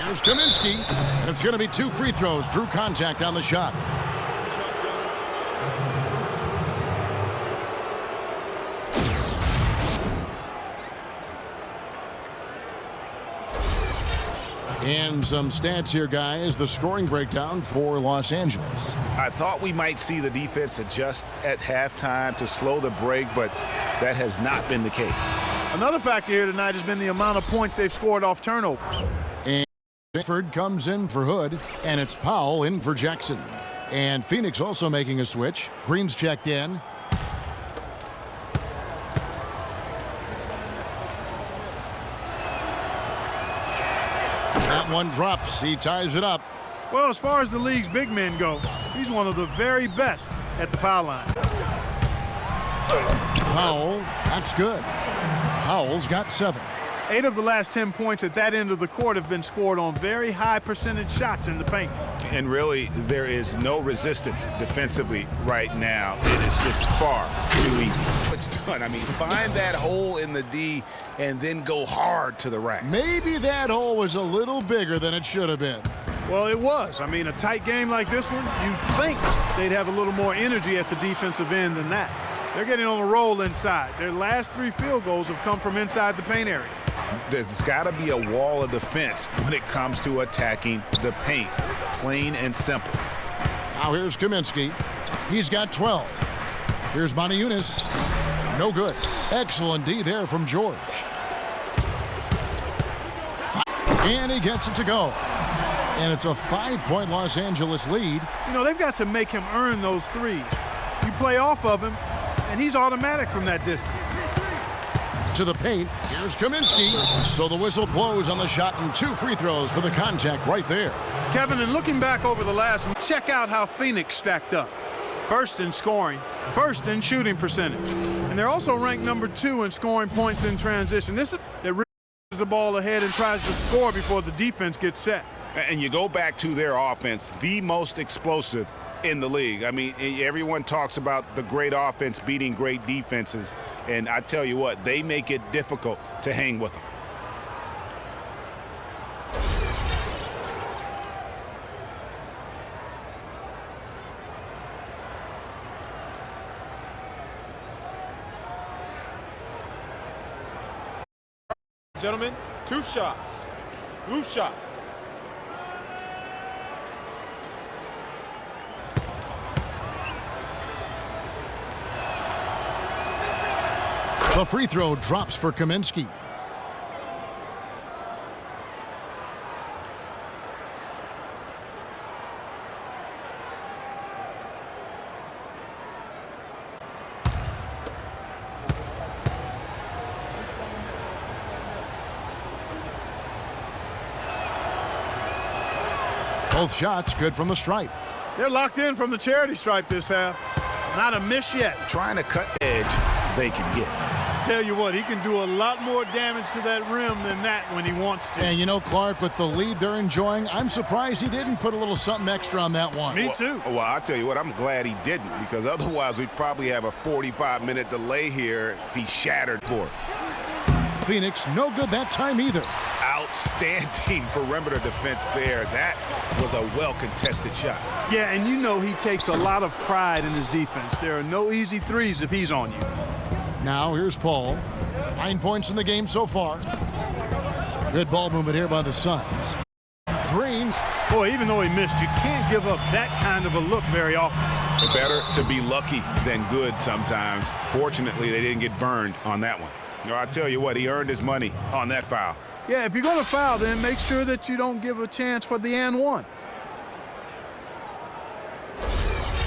Here's Kaminsky. And it's going to be 2 free throws. Drew contact on the shot. And some stats here, guys. The scoring breakdown for Los Angeles. I thought we might see the defense adjust at halftime to slow the break, but that has not been the case. Another factor here tonight has been the amount of points they've scored off turnovers. And Pickford comes in for Hood, and it's Powell in for Jackson. And Phoenix also making a switch. Green's checked in. That one drops. He ties it up. Well, as far as the league's big men go, he's one of the very best at the foul line. Powell, that's good. Powell's got 7. 8 of the last 10 points at that end of the court have been scored on very high percentage shots in the paint. And really, there is no resistance defensively right now. It is just far too easy. It's done. I mean, find that hole in the D and then go hard to the rack. Maybe that hole was a little bigger than it should have been. Well, it was. I mean, a tight game like this one, you'd think they'd have a little more energy at the defensive end than that. They're getting on a roll inside. Their last 3 field goals have come from inside the paint area. There's got to be a wall of defense when it comes to attacking the paint. Plain and simple. Now here's Kaminsky. He's got 12. Here's Moniunas. No good. Excellent D there from George. And he gets it to go. And it's a 5-point Los Angeles lead. You know, they've got to make him earn those threes. You play off of him, and he's automatic from that distance. To the paint. Here's Kaminsky. So the whistle blows on the shot and 2 free throws for the contact right there. Kevin, and looking back over the last, check out how Phoenix stacked up. First in scoring, first in shooting percentage. And they're also ranked number 2 in scoring points in transition. This is that rips the ball ahead and tries to score before the defense gets set. And you go back to their offense, the most explosive in the league. I mean, everyone talks about the great offense beating great defenses, and I tell you what, they make it difficult to hang with them. Gentlemen, 2 shots. 2 shots. The free throw drops for Kaminsky. Both shots good from the stripe. They're locked in from the charity stripe this half. Not a miss yet. Trying to cut the edge they can get. Tell you what, he can do a lot more damage to that rim than that when he wants to. And you know, Clark, with the lead they're enjoying, I'm surprised he didn't put a little something extra on that one. Me too. Well, I'll tell you what, I'm glad he didn't, because otherwise we'd probably have a 45-minute delay here if he shattered for it. Phoenix, no good that time either. Outstanding perimeter defense there. That was a well-contested shot. Yeah, and you know he takes a lot of pride in his defense. There are no easy threes if he's on you. Now here's Paul. 9 points in the game so far. Good ball movement here by the Suns. Green. Boy, even though he missed, you can't give up that kind of a look very often. Better to be lucky than good sometimes. Fortunately, they didn't get burned on that one. You know, I tell you what, he earned his money on that foul. Yeah, if you're going to foul, then make sure that you don't give a chance for the and one.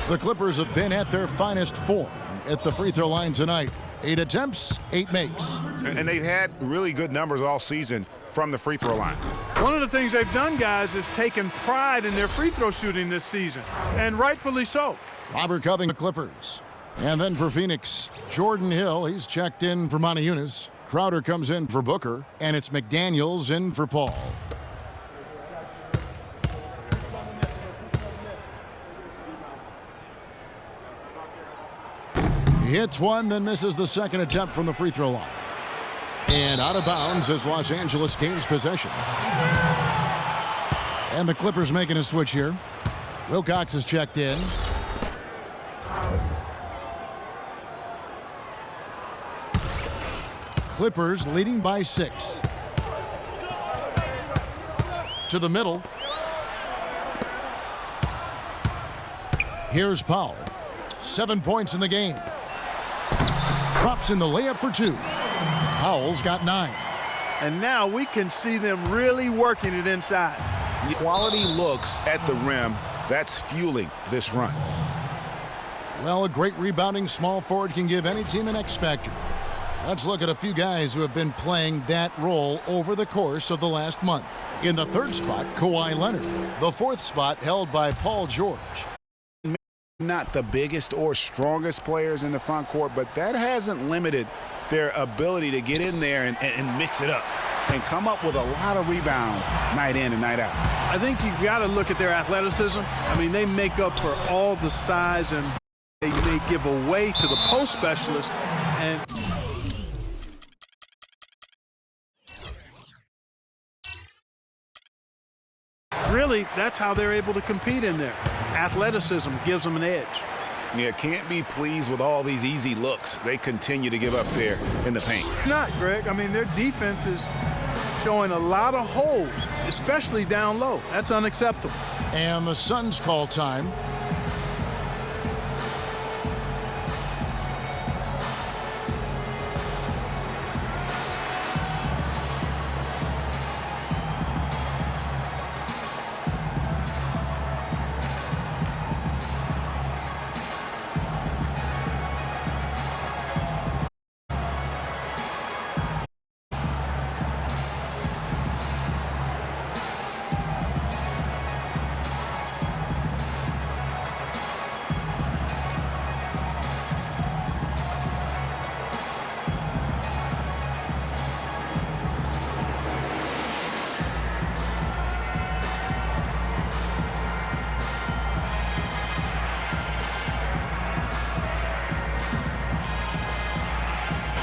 The Clippers have been at their finest form at the free throw line tonight. 8 attempts, 8 makes. And they've had really good numbers all season from the free throw line. One of the things they've done, guys, is taken pride in their free throw shooting this season, and rightfully so. Robert Coving, the Clippers. And then for Phoenix, Jordan Hill, he's checked in for Montezumas. Crowder comes in for Booker, and it's McDaniels in for Paul. He hits one, then misses the second attempt from the free throw line. And out of bounds as Los Angeles gains possession. And the Clippers making a switch here. Wilcox is checked in. Clippers leading by 6. To the middle. Here's Powell. 7 points in the game. Drops in the layup for 2. Powell's got 9. And now we can see them really working it inside. Quality looks at the rim. That's fueling this run. Well, a great rebounding small forward can give any team an X factor. Let's look at a few guys who have been playing that role over the course of the last month. In the 3rd spot, Kawhi Leonard. The 4th spot held by Paul George. Not the biggest or strongest players in the front court, but that hasn't limited their ability to get in there and mix it up and come up with a lot of rebounds night in and night out. I think you've got to look at their athleticism. I mean, they make up for all the size and they give away to the post specialist. And really, that's how they're able to compete in there. Athleticism gives them an edge. Yeah, can't be pleased with all these easy looks they continue to give up there in the paint. Not, Greg. I mean, their defense is showing a lot of holes, especially down low. That's unacceptable. And the Suns call time.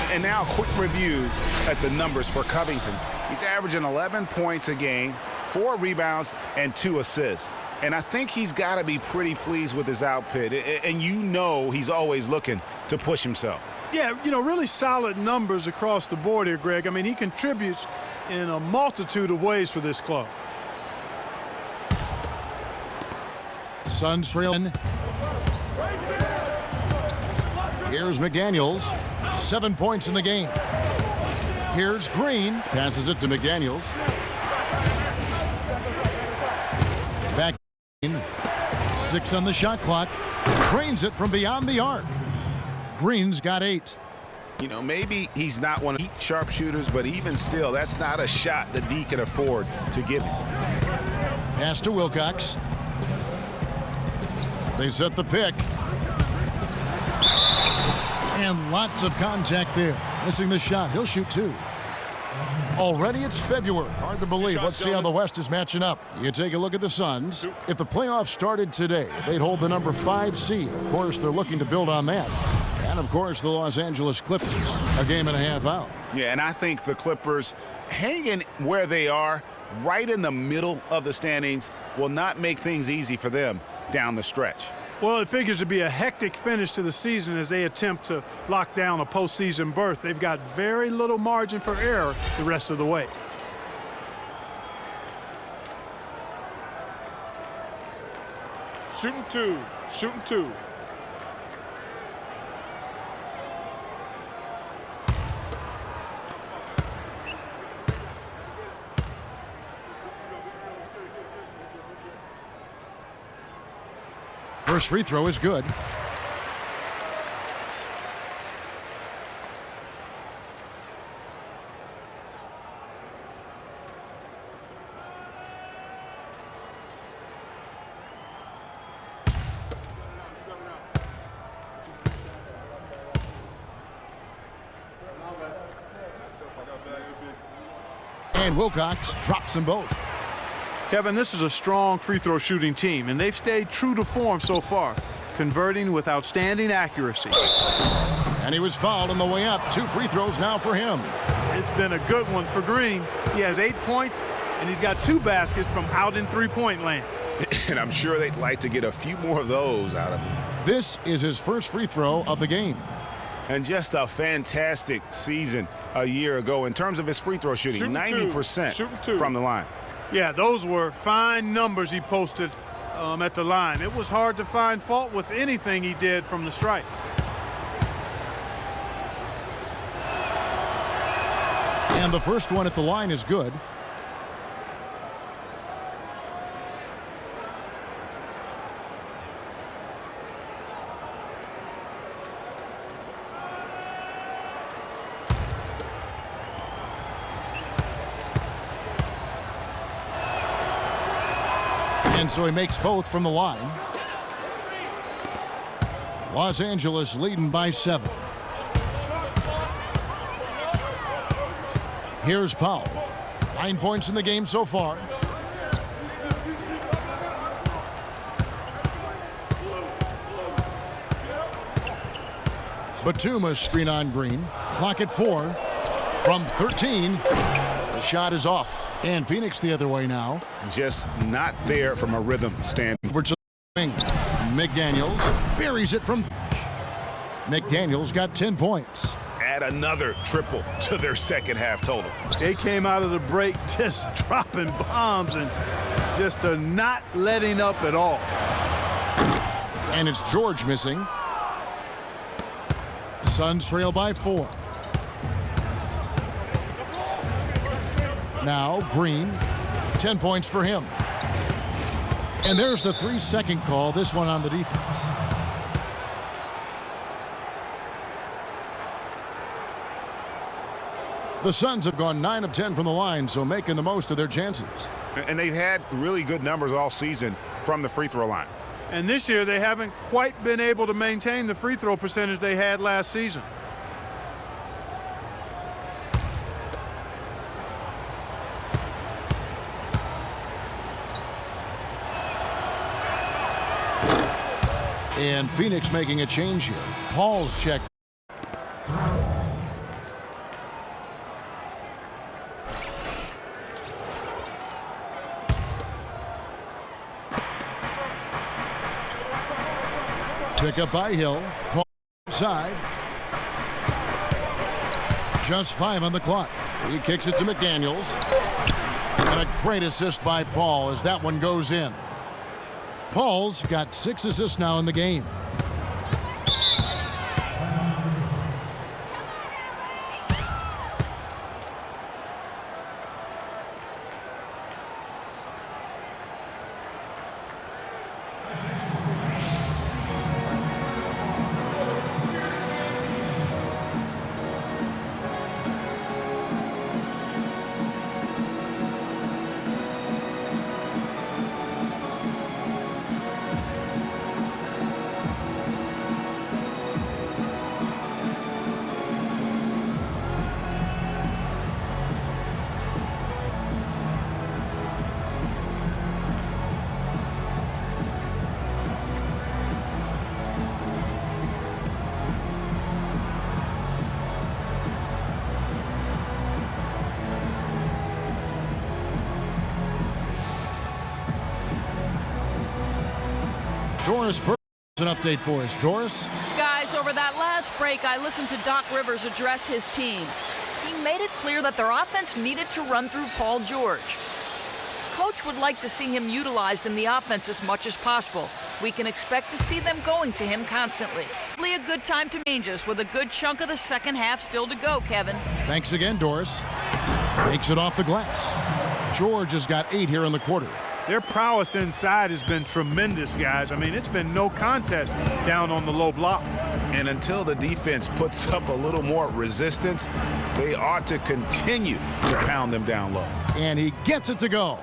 And now a quick review at the numbers for Covington. He's averaging 11 points a game, 4 rebounds, and 2 assists. And I think he's got to be pretty pleased with his output. And you know he's always looking to push himself. Yeah, you know, really solid numbers across the board here, Greg. I mean, he contributes in a multitude of ways for this club. Suns trailing. Here's McDaniels. 7 points in the game. Here's Green. Passes it to McDaniels. Back in. 6 on the shot clock. Trains it from beyond the arc. Green's got 8. You know, maybe he's not one of the sharpshooters, but even still, that's not a shot that D can afford to give him. Pass to Wilcox. They set the pick. And lots of contact there. Missing the shot. He'll shoot 2. Already it's February. Hard to believe. Let's see how the West is matching up. You take a look at the Suns. If the playoffs started today, they'd hold the number 5 seed. Of course, they're looking to build on that. And, of course, the Los Angeles Clippers, a game and a half out. Yeah, and I think the Clippers hanging where they are, right in the middle of the standings, will not make things easy for them down the stretch. Well, it figures to be a hectic finish to the season as they attempt to lock down a postseason berth. They've got very little margin for error the rest of the way. Shooting 2. Shooting 2. First free throw is good. And Wilcox drops them both. Kevin, this is a strong free throw shooting team, and they've stayed true to form so far, converting with outstanding accuracy. And he was fouled on the way up. 2 free throws now for him. It's been a good one for Green. He has 8 points, and he's got 2 baskets from out in three-point land. And I'm sure they'd like to get a few more of those out of him. This is his first free throw of the game. And just a fantastic season a year ago in terms of his free throw shooting. 90% from the line. Yeah, those were fine numbers he posted at the line. It was hard to find fault with anything he did from the stripe. And the first one at the line is good. And so he makes both from the line. Los Angeles leading by 7. Here's Powell. 9 points in the game so far. Batum's screen on Green. Clock at 4. From 13. The shot is off. And Phoenix the other way now. Just not there from a rhythm standpoint. McDaniels buries it from. McDaniels got 10 points. Add another triple to their second half total. They came out of the break just dropping bombs and just not letting up at all. And it's George missing. Suns trail by 4. Now Green, 10 points for him. And there's the 3-second call, this one on the defense. The Suns have gone 9 of 10 from the line, so making the most of their chances. And they've had really good numbers all season from the free throw line. And this year they haven't quite been able to maintain the free throw percentage they had last season. And Phoenix making a change here. Paul's check. Pick up by Hill. Paul side. Just 5 on the clock. He kicks it to McDaniels. And a great assist by Paul as that one goes in. Paul's got 6 assists now in the game. Doris Burke has an update for us. Doris? Guys, over that last break, I listened to Doc Rivers address his team. He made it clear that their offense needed to run through Paul George. Coach would like to see him utilized in the offense as much as possible. We can expect to see them going to him constantly. Probably a good time to change us with a good chunk of the second half still to go, Kevin. Thanks again, Doris. Takes it off the glass. George has got 8 here in the quarter. Their prowess inside has been tremendous, guys. I mean, it's been no contest down on the low block. And until the defense puts up a little more resistance, they ought to continue to pound them down low. And he gets it to go.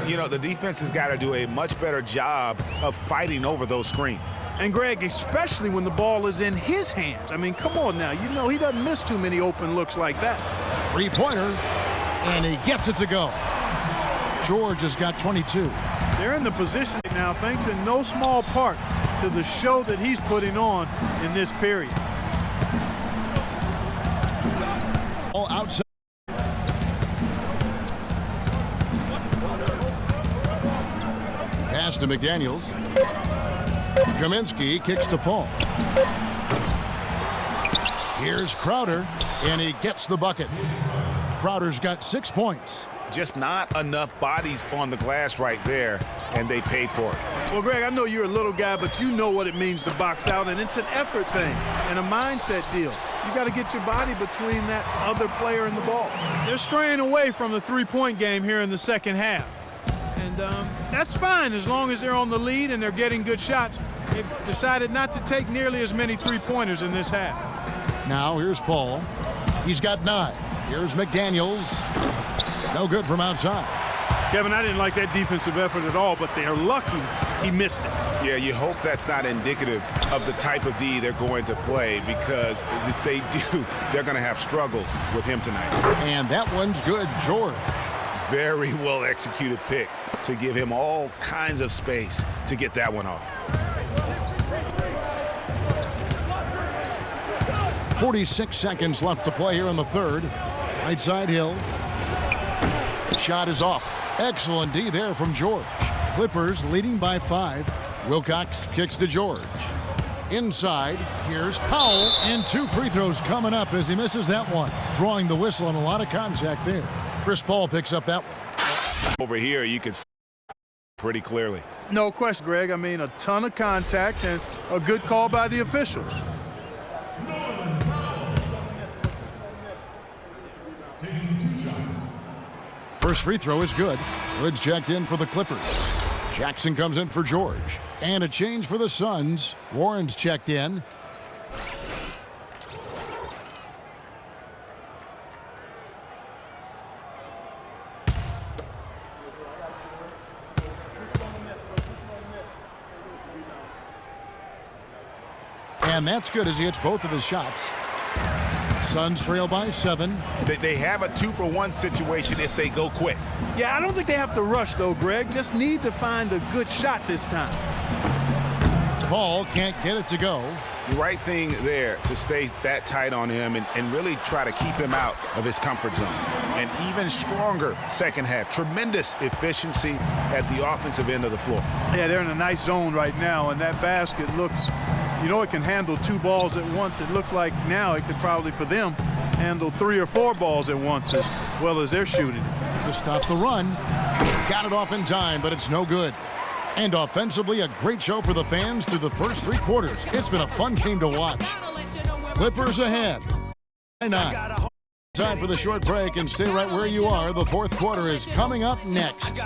You know, the defense has got to do a much better job of fighting over those screens. And Greg, especially when the ball is in his hands. I mean, come on now. You know he doesn't miss too many open looks like that. 3-pointer, and he gets it to go. George has got 22. They're in the position now thanks in no small part to the show that he's putting on in this period. All outside. Pass to McDaniels. Kaminsky kicks to Paul. Here's Crowder, and he gets the bucket. Crowder's got 6 points. Just not enough bodies on the glass right there, and they paid for it. Well, Greg, I know you're a little guy, but you know what it means to box out, and it's an effort thing and a mindset deal. You got to get your body between that other player and the ball. They're straying away from the three-point game here in the second half. And that's fine as long as they're on the lead and they're getting good shots. They've decided not to take nearly as many three-pointers in this half. Now here's Paul. He's got 9. Here's McDaniels. No good from outside. Kevin, I didn't like that defensive effort at all, but they're lucky he missed it. Yeah, you hope that's not indicative of the type of D they're going to play, because if they do, they're going to have struggles with him tonight. And that one's good, George. Very well executed pick to give him all kinds of space to get that one off. 46 seconds left to play here in the third. Right side Hill. Shot is off. Excellent D there from George. Clippers leading by 5. Wilcox kicks to George. Inside, here's Powell, and 2 free throws coming up as he misses that one. Drawing the whistle and a lot of contact there. Chris Paul picks up that one. Over here, you can see pretty clearly. No question, Greg. I mean, a ton of contact and a good call by the officials. First free throw is good. Woods checked in for the Clippers. Jackson comes in for George. And a change for the Suns. Warren's checked in. And that's good as he hits both of his shots. Suns trail by 7. They have a 2-for-1 situation if they go quick. Yeah, I don't think they have to rush, though, Greg. Just need to find a good shot this time. Paul can't get it to go. The right thing there to stay that tight on him and really try to keep him out of his comfort zone. An even stronger second half. Tremendous efficiency at the offensive end of the floor. Yeah, they're in a nice zone right now, and that basket looks, you know, it can handle 2 balls at once. It looks like now it could probably, for them, handle 3 or 4 balls at once as well as they're shooting. To stop the run. Got it off in time, but it's no good. And offensively, a great show for the fans through the first 3 quarters. It's been a fun game to watch. Clippers ahead. 9. Time for the short break, and stay right where you are. The fourth quarter is coming up next.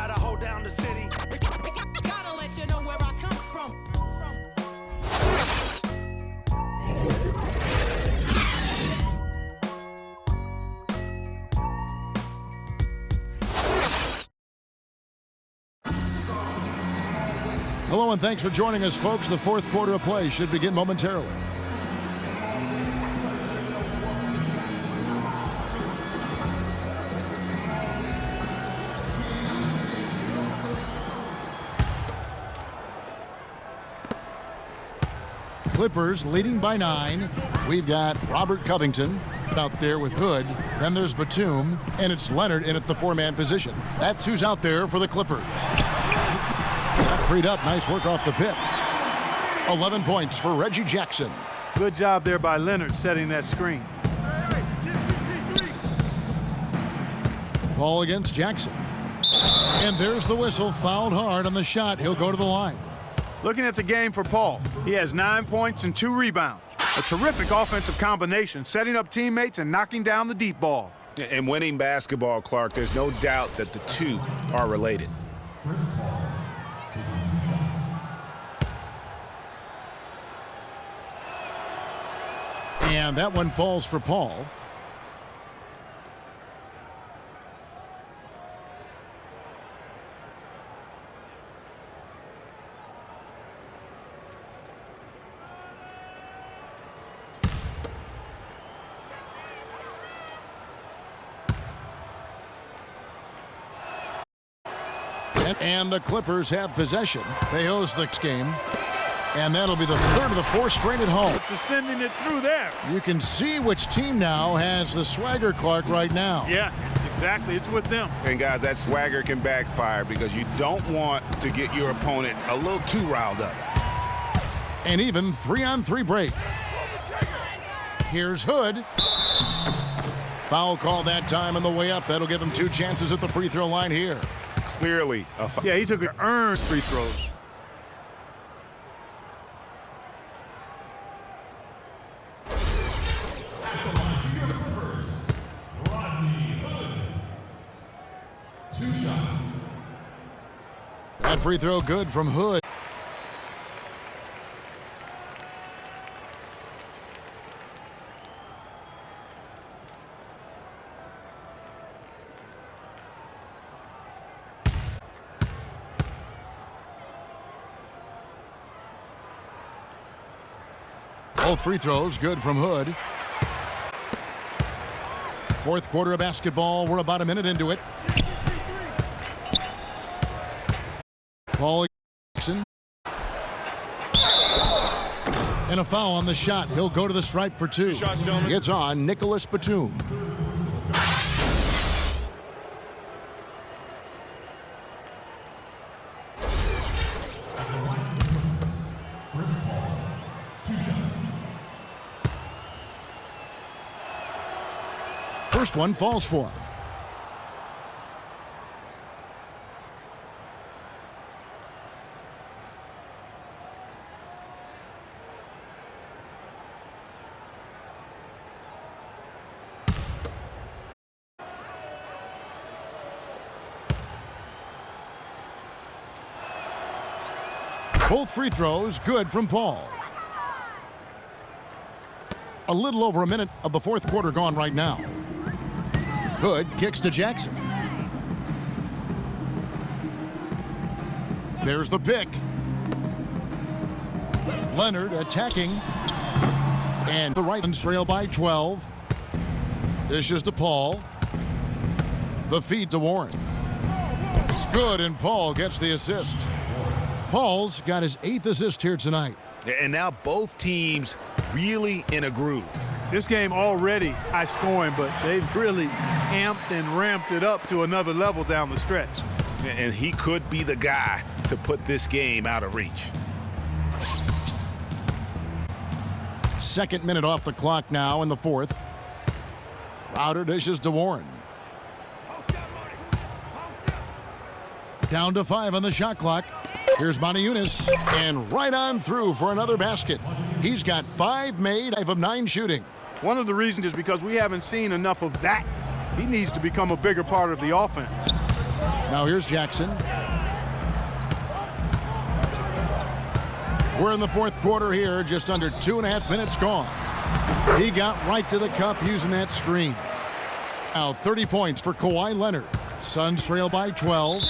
Hello and thanks for joining us, folks. The fourth quarter of play should begin momentarily. Clippers leading by 9. We've got Robert Covington out there with Hood. Then there's Batum, and it's Leonard in at the 4-man position. That's who's out there for the Clippers. Got freed up. Nice work off the pick. 11 points for Reggie Jackson. Good job there by Leonard setting that screen. Ball against Jackson. And there's the whistle. Fouled hard on the shot. He'll go to the line. Looking at the game for Paul, he has 9 points and 2 rebounds. A terrific offensive combination, setting up teammates and knocking down the deep ball. And winning basketball, Clark, there's no doubt that the two are related. And that one falls for Paul. And the Clippers have possession. They host this game. And that'll be the third of the fourth straight at home. Just sending it through there. You can see which team now has the swagger, Clark, right now. Yeah, it's with them. And guys, that swagger can backfire because you don't want to get your opponent a little too riled up. An even 3-on-3 break. Here's Hood. Foul call that time on the way up. That'll give him 2 chances at the free throw line here. Clearly a foul. Yeah, he took the earned free throws. That free throw good from Hood. Both free throws good from Hood. Fourth quarter of basketball. We're about a minute into it. Paul Jackson. And a foul on the shot. He'll go to the stripe for 2. It's on Nicholas Batum. First one falls for him. Both free throws good from Paul. A little over a minute of the fourth quarter gone right now. Hood kicks to Jackson. There's the pick. Leonard attacking. And the right trail by 12. Dishes to Paul. The feed to Warren. Good, and Paul gets the assist. Paul's got his 8th assist here tonight. And now both teams really in a groove. This game already high scoring, but they've really amped and ramped it up to another level down the stretch. And he could be the guy to put this game out of reach. Second minute off the clock now in the fourth. Crowder dishes to Warren. Down to 5 on the shot clock. Here's Moniunas, and right on through for another basket. He's got 5 made, 5 of 9 shooting. One of the reasons is because we haven't seen enough of that. He needs to become a bigger part of the offense. Now here's Jackson. We're in the fourth quarter here, just under 2.5 minutes gone. He got right to the cup using that screen. Now 30 points for Kawhi Leonard. Suns trail by 12.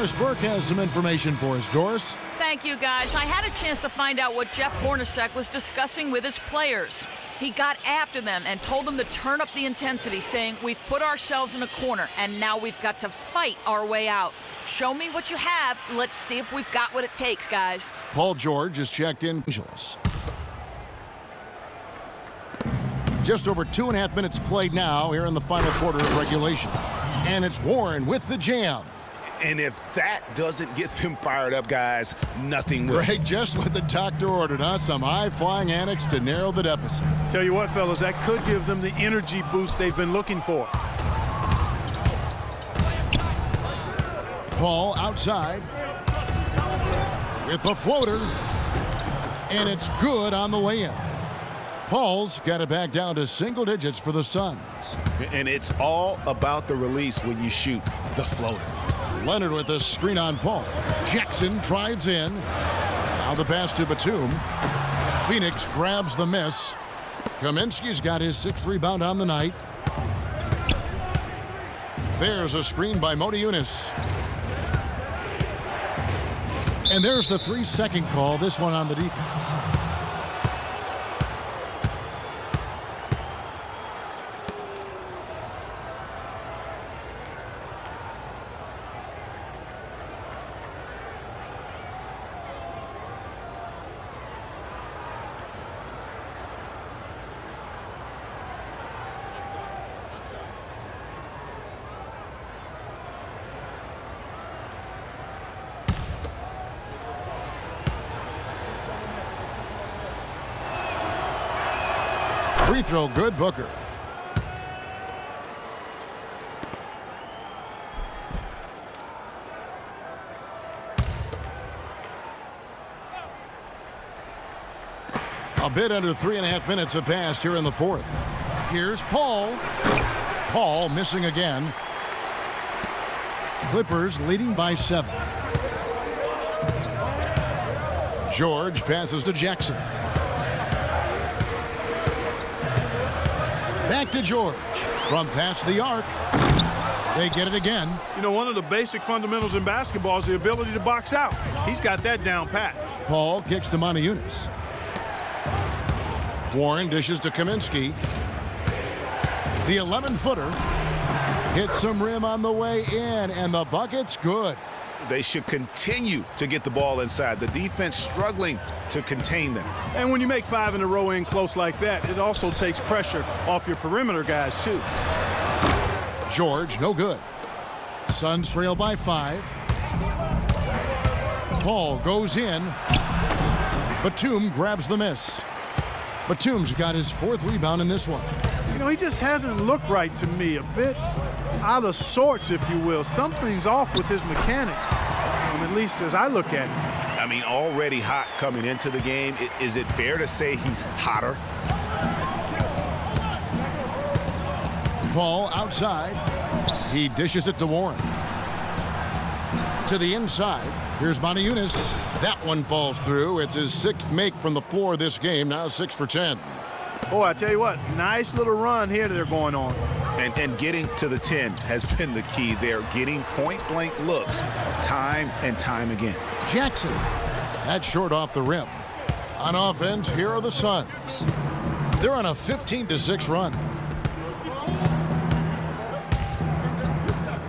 Doris Burke has some information for us. Doris? Thank you, guys. I had a chance to find out what Jeff Hornacek was discussing with his players. He got after them and told them to turn up the intensity, saying, "We've put ourselves in a corner, and now we've got to fight our way out. Show me what you have. Let's see if we've got what it takes, guys." Paul George is checked in. Just over 2.5 minutes played now here in the final quarter of regulation. And it's Warren with the jam. And if that doesn't get them fired up, guys, nothing will. Greg, just what the doctor ordered, huh? Some high-flying antics to narrow the deficit. Tell you what, fellas, that could give them the energy boost they've been looking for. Paul outside with the floater, and it's good on the way in. Paul's got it back down to single digits for the Suns. And it's all about the release when you shoot the floater. Leonard with a screen on Paul. Jackson drives in. Now the pass to Batum. Phoenix grabs the miss. Kaminsky's got his 6th rebound on the night. There's a screen by Motiejunas. And there's the 3-second call, this one on the defense. Free throw good, Booker. A bit under 3.5 minutes have passed here in the fourth. Here's Paul. Paul missing again. Clippers leading by 7. George passes to Jackson. Back to George. From past the arc. They get it again. You know, one of the basic fundamentals in basketball is the ability to box out. He's got that down pat. Paul kicks to Motiejunas. Warren dishes to Kaminsky. The 11-footer hits some rim on the way in, and the bucket's good. They should continue to get the ball inside. The defense struggling to contain them. And when you make 5 in a row in close like that, it also takes pressure off your perimeter guys, too. George, no good. Suns trail by 5. Paul goes in. Batum grabs the miss. Batum's got his 4th rebound in this one. You know, he just hasn't looked right to me. A bit out of sorts, if you will. Something's off with his mechanics, at least as I look at it. I mean, already hot coming into the game. Is it fair to say he's hotter? Paul outside. He dishes it to Warren. To the inside. Here's Motiejunas. That one falls through. It's his 6th make from the floor this game. Now 6 for 10. Boy, I tell you what, nice little run here they're going on. And getting to the 10 has been the key. They're getting point-blank looks time and time again. Jackson. That's short off the rim. On offense, here are the Suns. They're on a 15-6 run.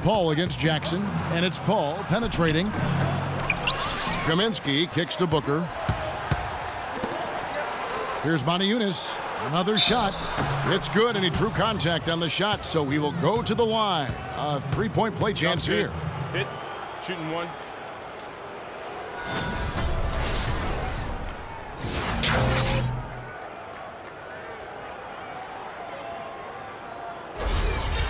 Paul against Jackson, and it's Paul penetrating. Kaminsky kicks to Booker. Here's Motiejunas. Another shot. It's good, and he drew contact on the shot, so he will go to the line. A 3-point play chance here. Hit. Shooting 1.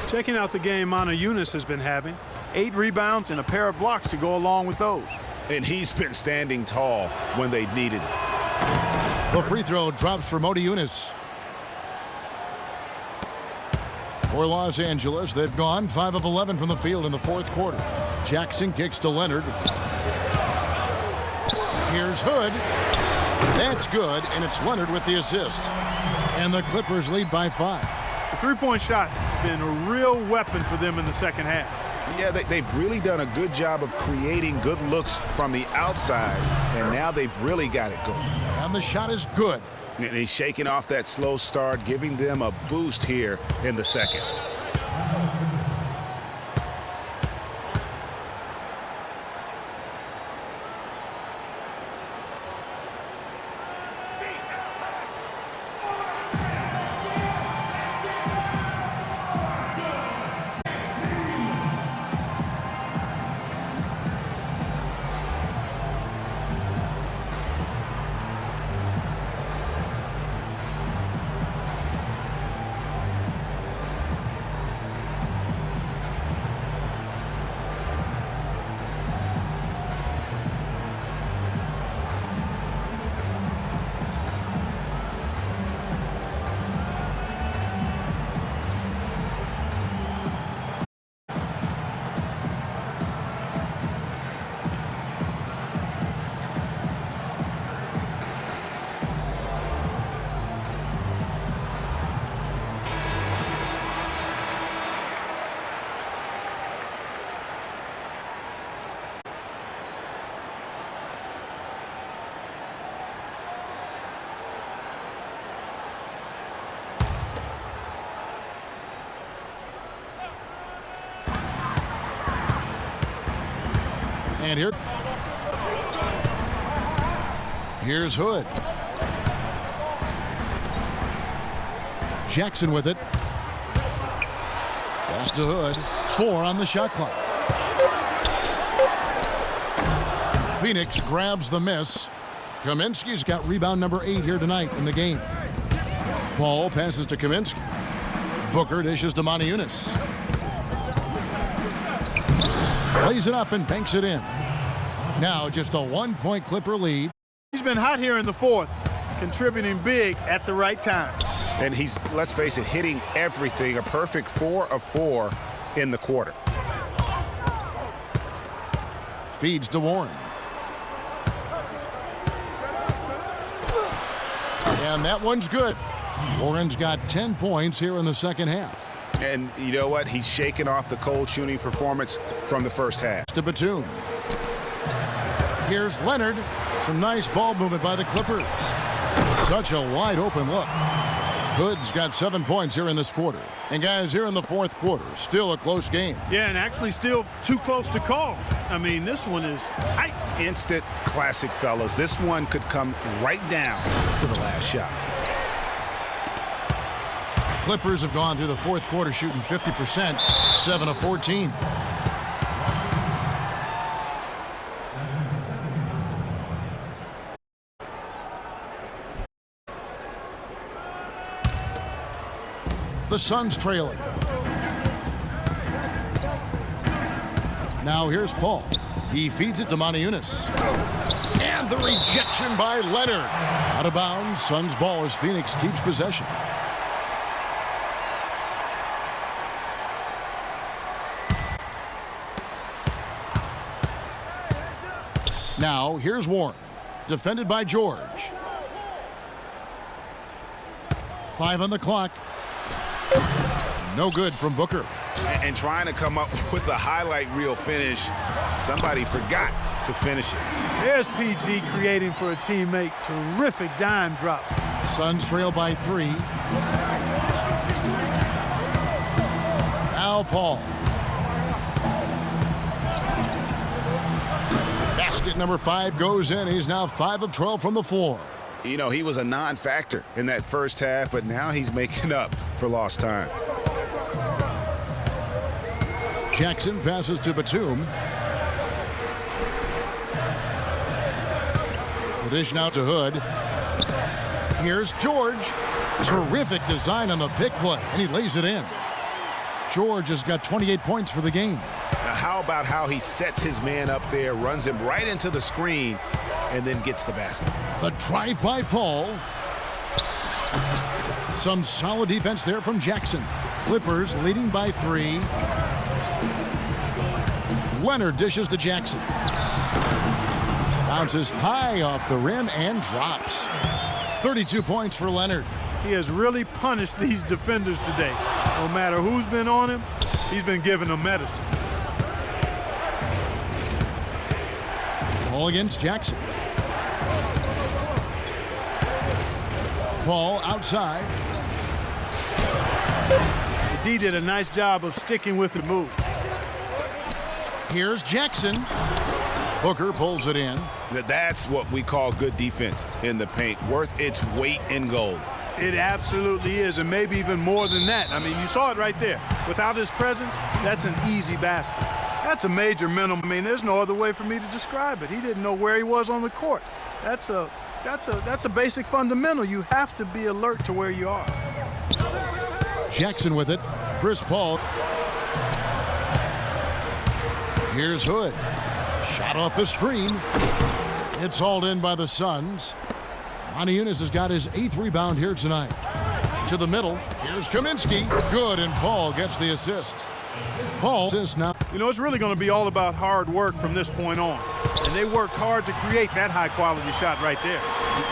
Checking out the game Motiejunas has been having. 8 rebounds and a pair of blocks to go along with those. And he's been standing tall when they needed it. The free throw drops for Motiejunas. For Los Angeles, they've gone 5 of 11 from the field in the 4th quarter. Jackson kicks to Leonard. Here's Hood. That's good, and it's Leonard with the assist. And the Clippers lead by 5. The 3-point shot has been a real weapon for them in the second half. Yeah, they've really done a good job of creating good looks from the outside, and now they've really got it going. And the shot is good. And he's shaking off that slow start, giving them a boost here in the second. And here's Hood. Jackson with it. Pass to Hood. 4 on the shot clock. Phoenix grabs the miss. Kaminsky's got rebound number 8 here tonight in the game. Paul passes to Kaminsky. Booker dishes to Moniunas. Plays it up and banks it in. Now just a 1-point Clipper lead. He's been hot here in the fourth, contributing big at the right time. And he's, let's face it, hitting everything. A perfect 4 of 4 in the quarter. Feeds to Warren. And that one's good. Warren's got 10 points here in the second half. And you know what? He's shaking off the cold shooting performance from the first half. To Batum. Here's Leonard. Some nice ball movement by the Clippers. Such a wide open look. Hood's got 7 points here in this quarter. And guys, here in the fourth quarter, still a close game. Yeah, and actually still too close to call. I mean, this one is tight. Instant classic, fellas. This one could come right down to the last shot. Clippers have gone through the fourth quarter shooting 50%, 7 of 14. The Suns trailing. Now here's Paul. He feeds it to Moniunas. And the rejection by Leonard. Out of bounds. Suns ball as Phoenix keeps possession. Now here's Warren. Defended by George. 5 on the clock. No good from Booker. And trying to come up with a highlight reel finish, somebody forgot to finish it. There's PG creating for a teammate. Terrific dime drop. Suns trail by 3. Now Paul. Basket number 5 goes in. He's now 5 of 12 from the floor. You know, he was a non-factor in that first half, but now he's making up for lost time. Jackson passes to Batum. The dish now to Hood. Here's George. Terrific design on the pick play, and he lays it in. George has got 28 points for the game. Now how about how he sets his man up there, runs him right into the screen, and then gets the basket. The drive by Paul. Some solid defense there from Jackson. Clippers leading by 3. Leonard dishes to Jackson. Bounces high off the rim and drops. 32 points for Leonard. He has really punished these defenders today. No matter who's been on him, he's been giving them medicine. Ball against Jackson. Paul outside. The D did a nice job of sticking with the move. Here's Jackson. Booker pulls it in. That's what we call good defense in the paint, worth its weight in gold. It absolutely is, and maybe even more than that. I mean, you saw it right there. Without his presence, that's an easy basket. That's a major minimum. I mean, there's no other way for me to describe it. He didn't know where he was on the court. That's a basic fundamental. You have to be alert to where you are. Jackson with it. Chris Paul. Here's Hood. Shot off the screen. It's hauled in by the Suns. Moniunas has got his 8th rebound here tonight. To the middle. Here's Kaminsky. Good, and Paul gets the assist. Paul assists now. You know, it's really going to be all about hard work from this point on. And they worked hard to create that high-quality shot right there.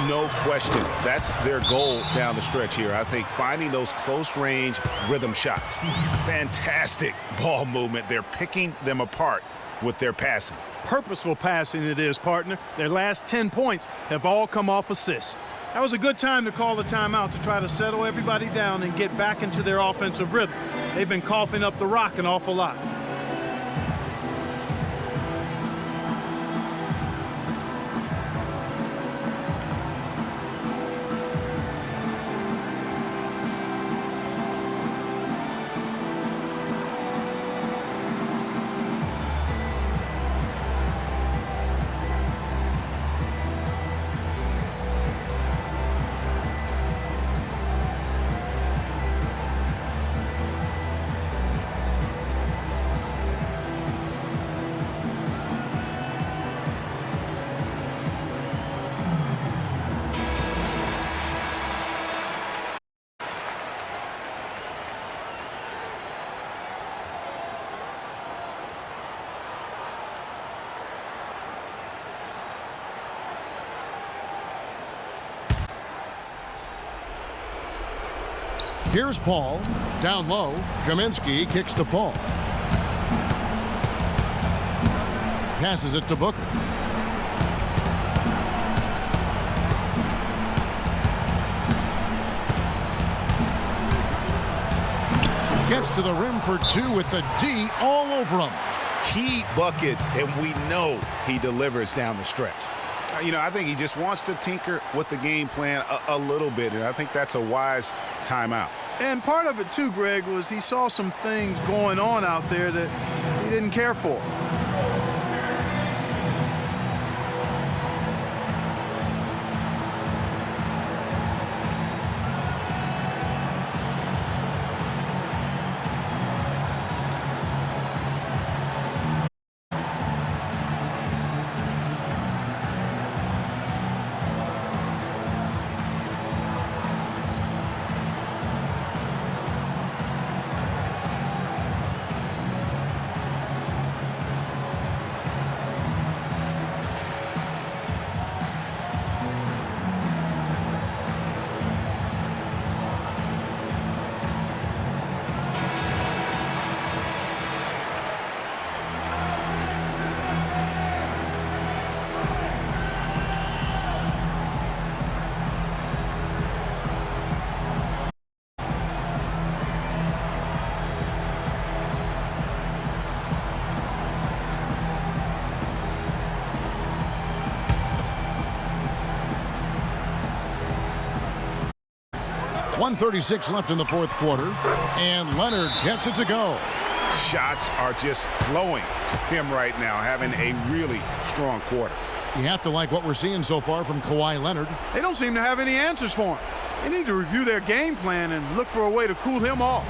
No question. That's their goal down the stretch here. I think finding those close-range rhythm shots. Fantastic ball movement. They're picking them apart with their passing. Purposeful passing it is, partner. Their last 10 points have all come off assists. That was a good time to call the timeout to try to settle everybody down and get back into their offensive rhythm. They've been coughing up the rock an awful lot. Here's Paul. Down low. Kaminsky kicks to Paul. Passes it to Booker. Gets to the rim for 2 with the D all over him. Key buckets, and we know he delivers down the stretch. You know, I think he just wants to tinker with the game plan a little bit, and I think that's a wise timeout. And part of it, too, Greg, was he saw some things going on out there that he didn't care for. .136 left in the 4th quarter, and Leonard gets it to go. Shots are just flowing for him right now, having a really strong quarter. You have to like what we're seeing so far from Kawhi Leonard. They don't seem to have any answers for him. They need to review their game plan and look for a way to cool him off.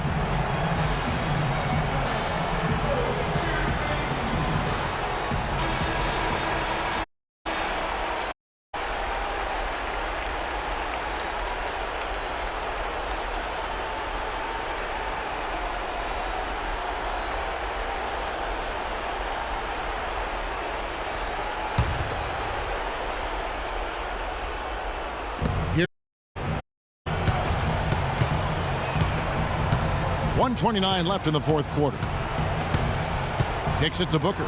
.129 left in the 4th quarter. Kicks it to Booker.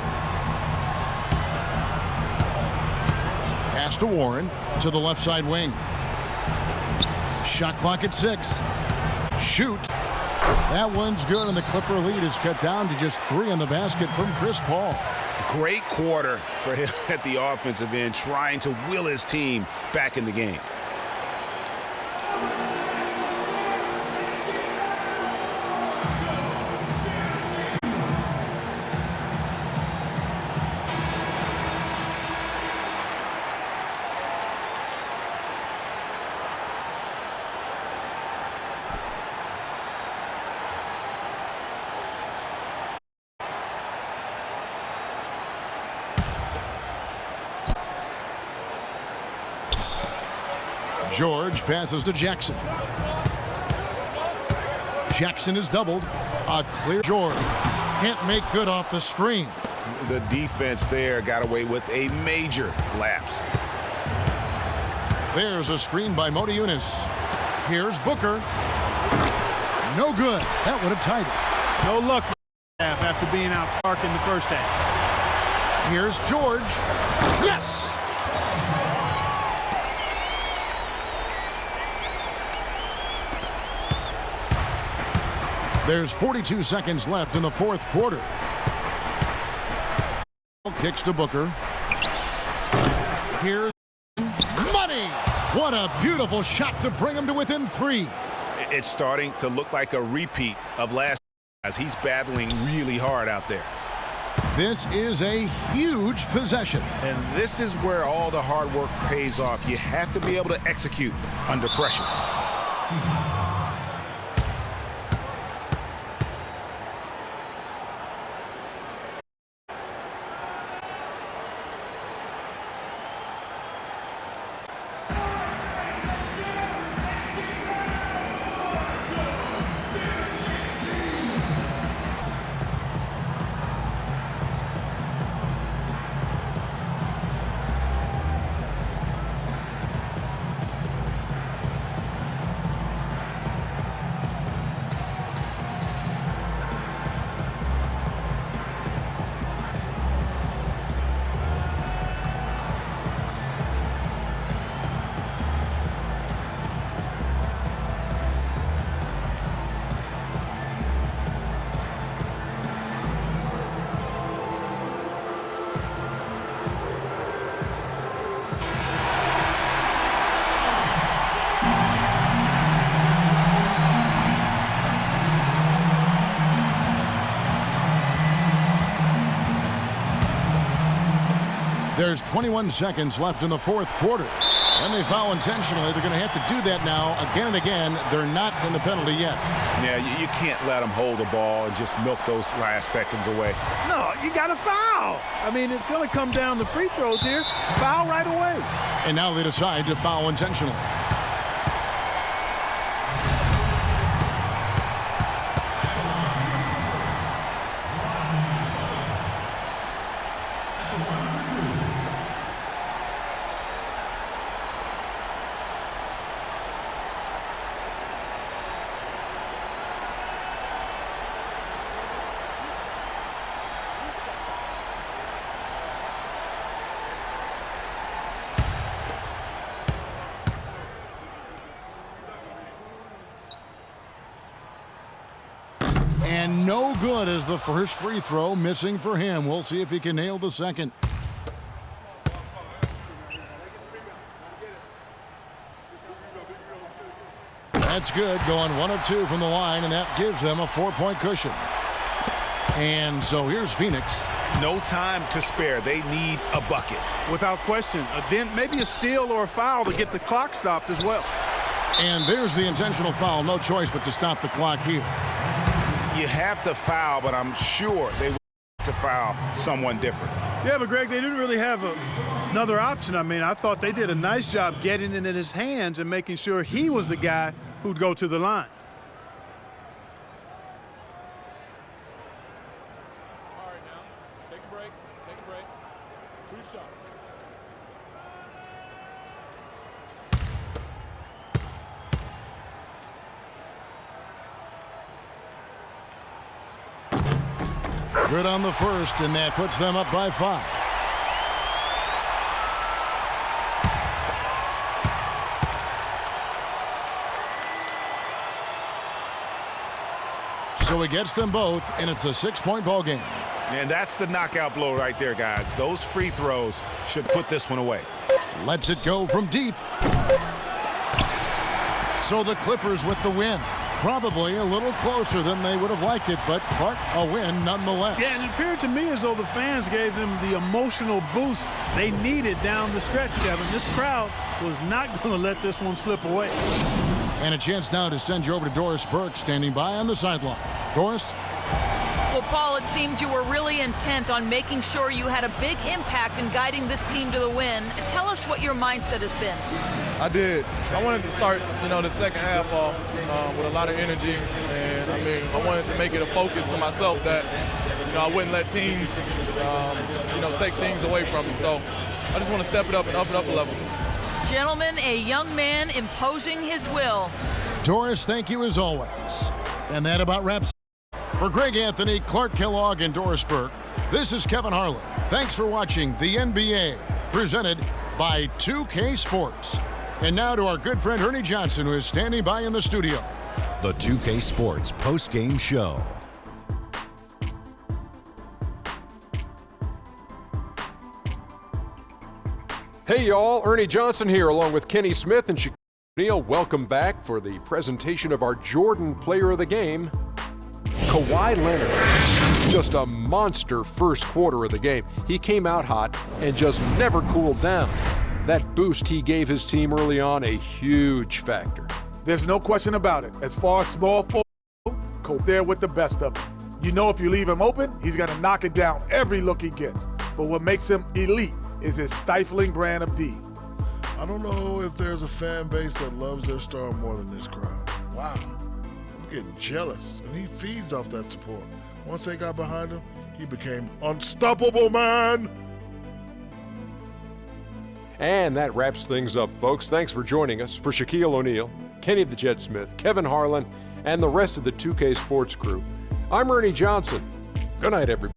Pass to Warren to the left side wing. Shot clock at 6. Shoot. That one's good, and the Clipper lead is cut down to just 3 on the basket from Chris Paul. Great quarter for him at the offensive end, trying to will his team back in the game. George passes to Jackson. Jackson is doubled. A clear George. Can't make good off the screen. The defense there got away with a major lapse. There's a screen by Mota Eunice. Here's Booker. No good. That would have tied it. No luck for the half after being out stark in the first half. Here's George. Yes! There's 42 seconds left in the fourth quarter. Kicks to Booker. Here's money. What a beautiful shot to bring him to within 3. It's starting to look like a repeat of last as he's battling really hard out there. This is a huge possession. And this is where all the hard work pays off. You have to be able to execute under pressure. There's 21 seconds left in the fourth quarter. And they foul intentionally. They're going to have to do that now again and again. They're not in the penalty yet. Yeah, you can't let them hold the ball and just milk those last seconds away. No, you got to foul. I mean, it's going to come down to free throws here. Foul right away. And now they decide to foul intentionally. And no good as the first free throw missing for him. We'll see if he can nail the second. That's good, going 1 of 2 from the line, and that gives them a 4-point cushion. And so here's Phoenix. No time to spare. They need a bucket. Without question. Then maybe a steal or a foul to get the clock stopped as well. And there's the intentional foul. No choice but to stop the clock here. You have to foul, but I'm sure they will have to foul someone different. Yeah, but Greg, they didn't really have another option. I mean, I thought they did a nice job getting it in his hands and making sure he was the guy who'd go to the line. All right, now, take a break. Take a break. 2 shots. Good on the first, and that puts them up by 5. So he gets them both, and it's a 6-point ball game. And that's the knockout blow right there, guys. Those free throws should put this one away. Lets it go from deep. So the Clippers with the win. Probably a little closer than they would have liked it, but Clark, a win nonetheless. Yeah, and it appeared to me as though the fans gave them the emotional boost they needed down the stretch, Kevin. This crowd was not going to let this one slip away. And a chance now to send you over to Doris Burke, standing by on the sideline. Doris? Well, Paul, it seemed you were really intent on making sure you had a big impact in guiding this team to the win. Tell us what your mindset has been. I did. I wanted to start, the second half off with a lot of energy, and I wanted to make it a focus to myself that, I wouldn't let teams, take things away from me. So I just want to step it up and up it up a level. Gentlemen, a young man imposing his will. Doris, thank you as always. And that about wraps. For Greg Anthony, Clark Kellogg, and Doris Burke, this is Kevin Harlan. Thanks for watching the NBA, presented by 2K Sports. And now to our good friend Ernie Johnson, who is standing by in the studio. The 2K Sports post-game show. Hey, y'all. Ernie Johnson here, along with Kenny Smith and Shaquille O'Neal. Welcome back for the presentation of our Jordan Player of the Game, Kawhi Leonard. Just a monster first quarter of the game. He came out hot and just never cooled down. That boost he gave his team early on, a huge factor. There's no question about it. As far as small forward, go there with the best of them. You know if you leave him open, he's going to knock it down every look he gets. But what makes him elite is his stifling brand of D. I don't know if there's a fan base that loves their star more than this crowd. Wow. I'm getting jealous, and he feeds off that support. Once they got behind him, he became unstoppable, man. And that wraps things up, folks. Thanks for joining us. For Shaquille O'Neal, Kenny the Jet Smith, Kevin Harlan, and the rest of the 2K Sports crew, I'm Ernie Johnson. Good night, everybody.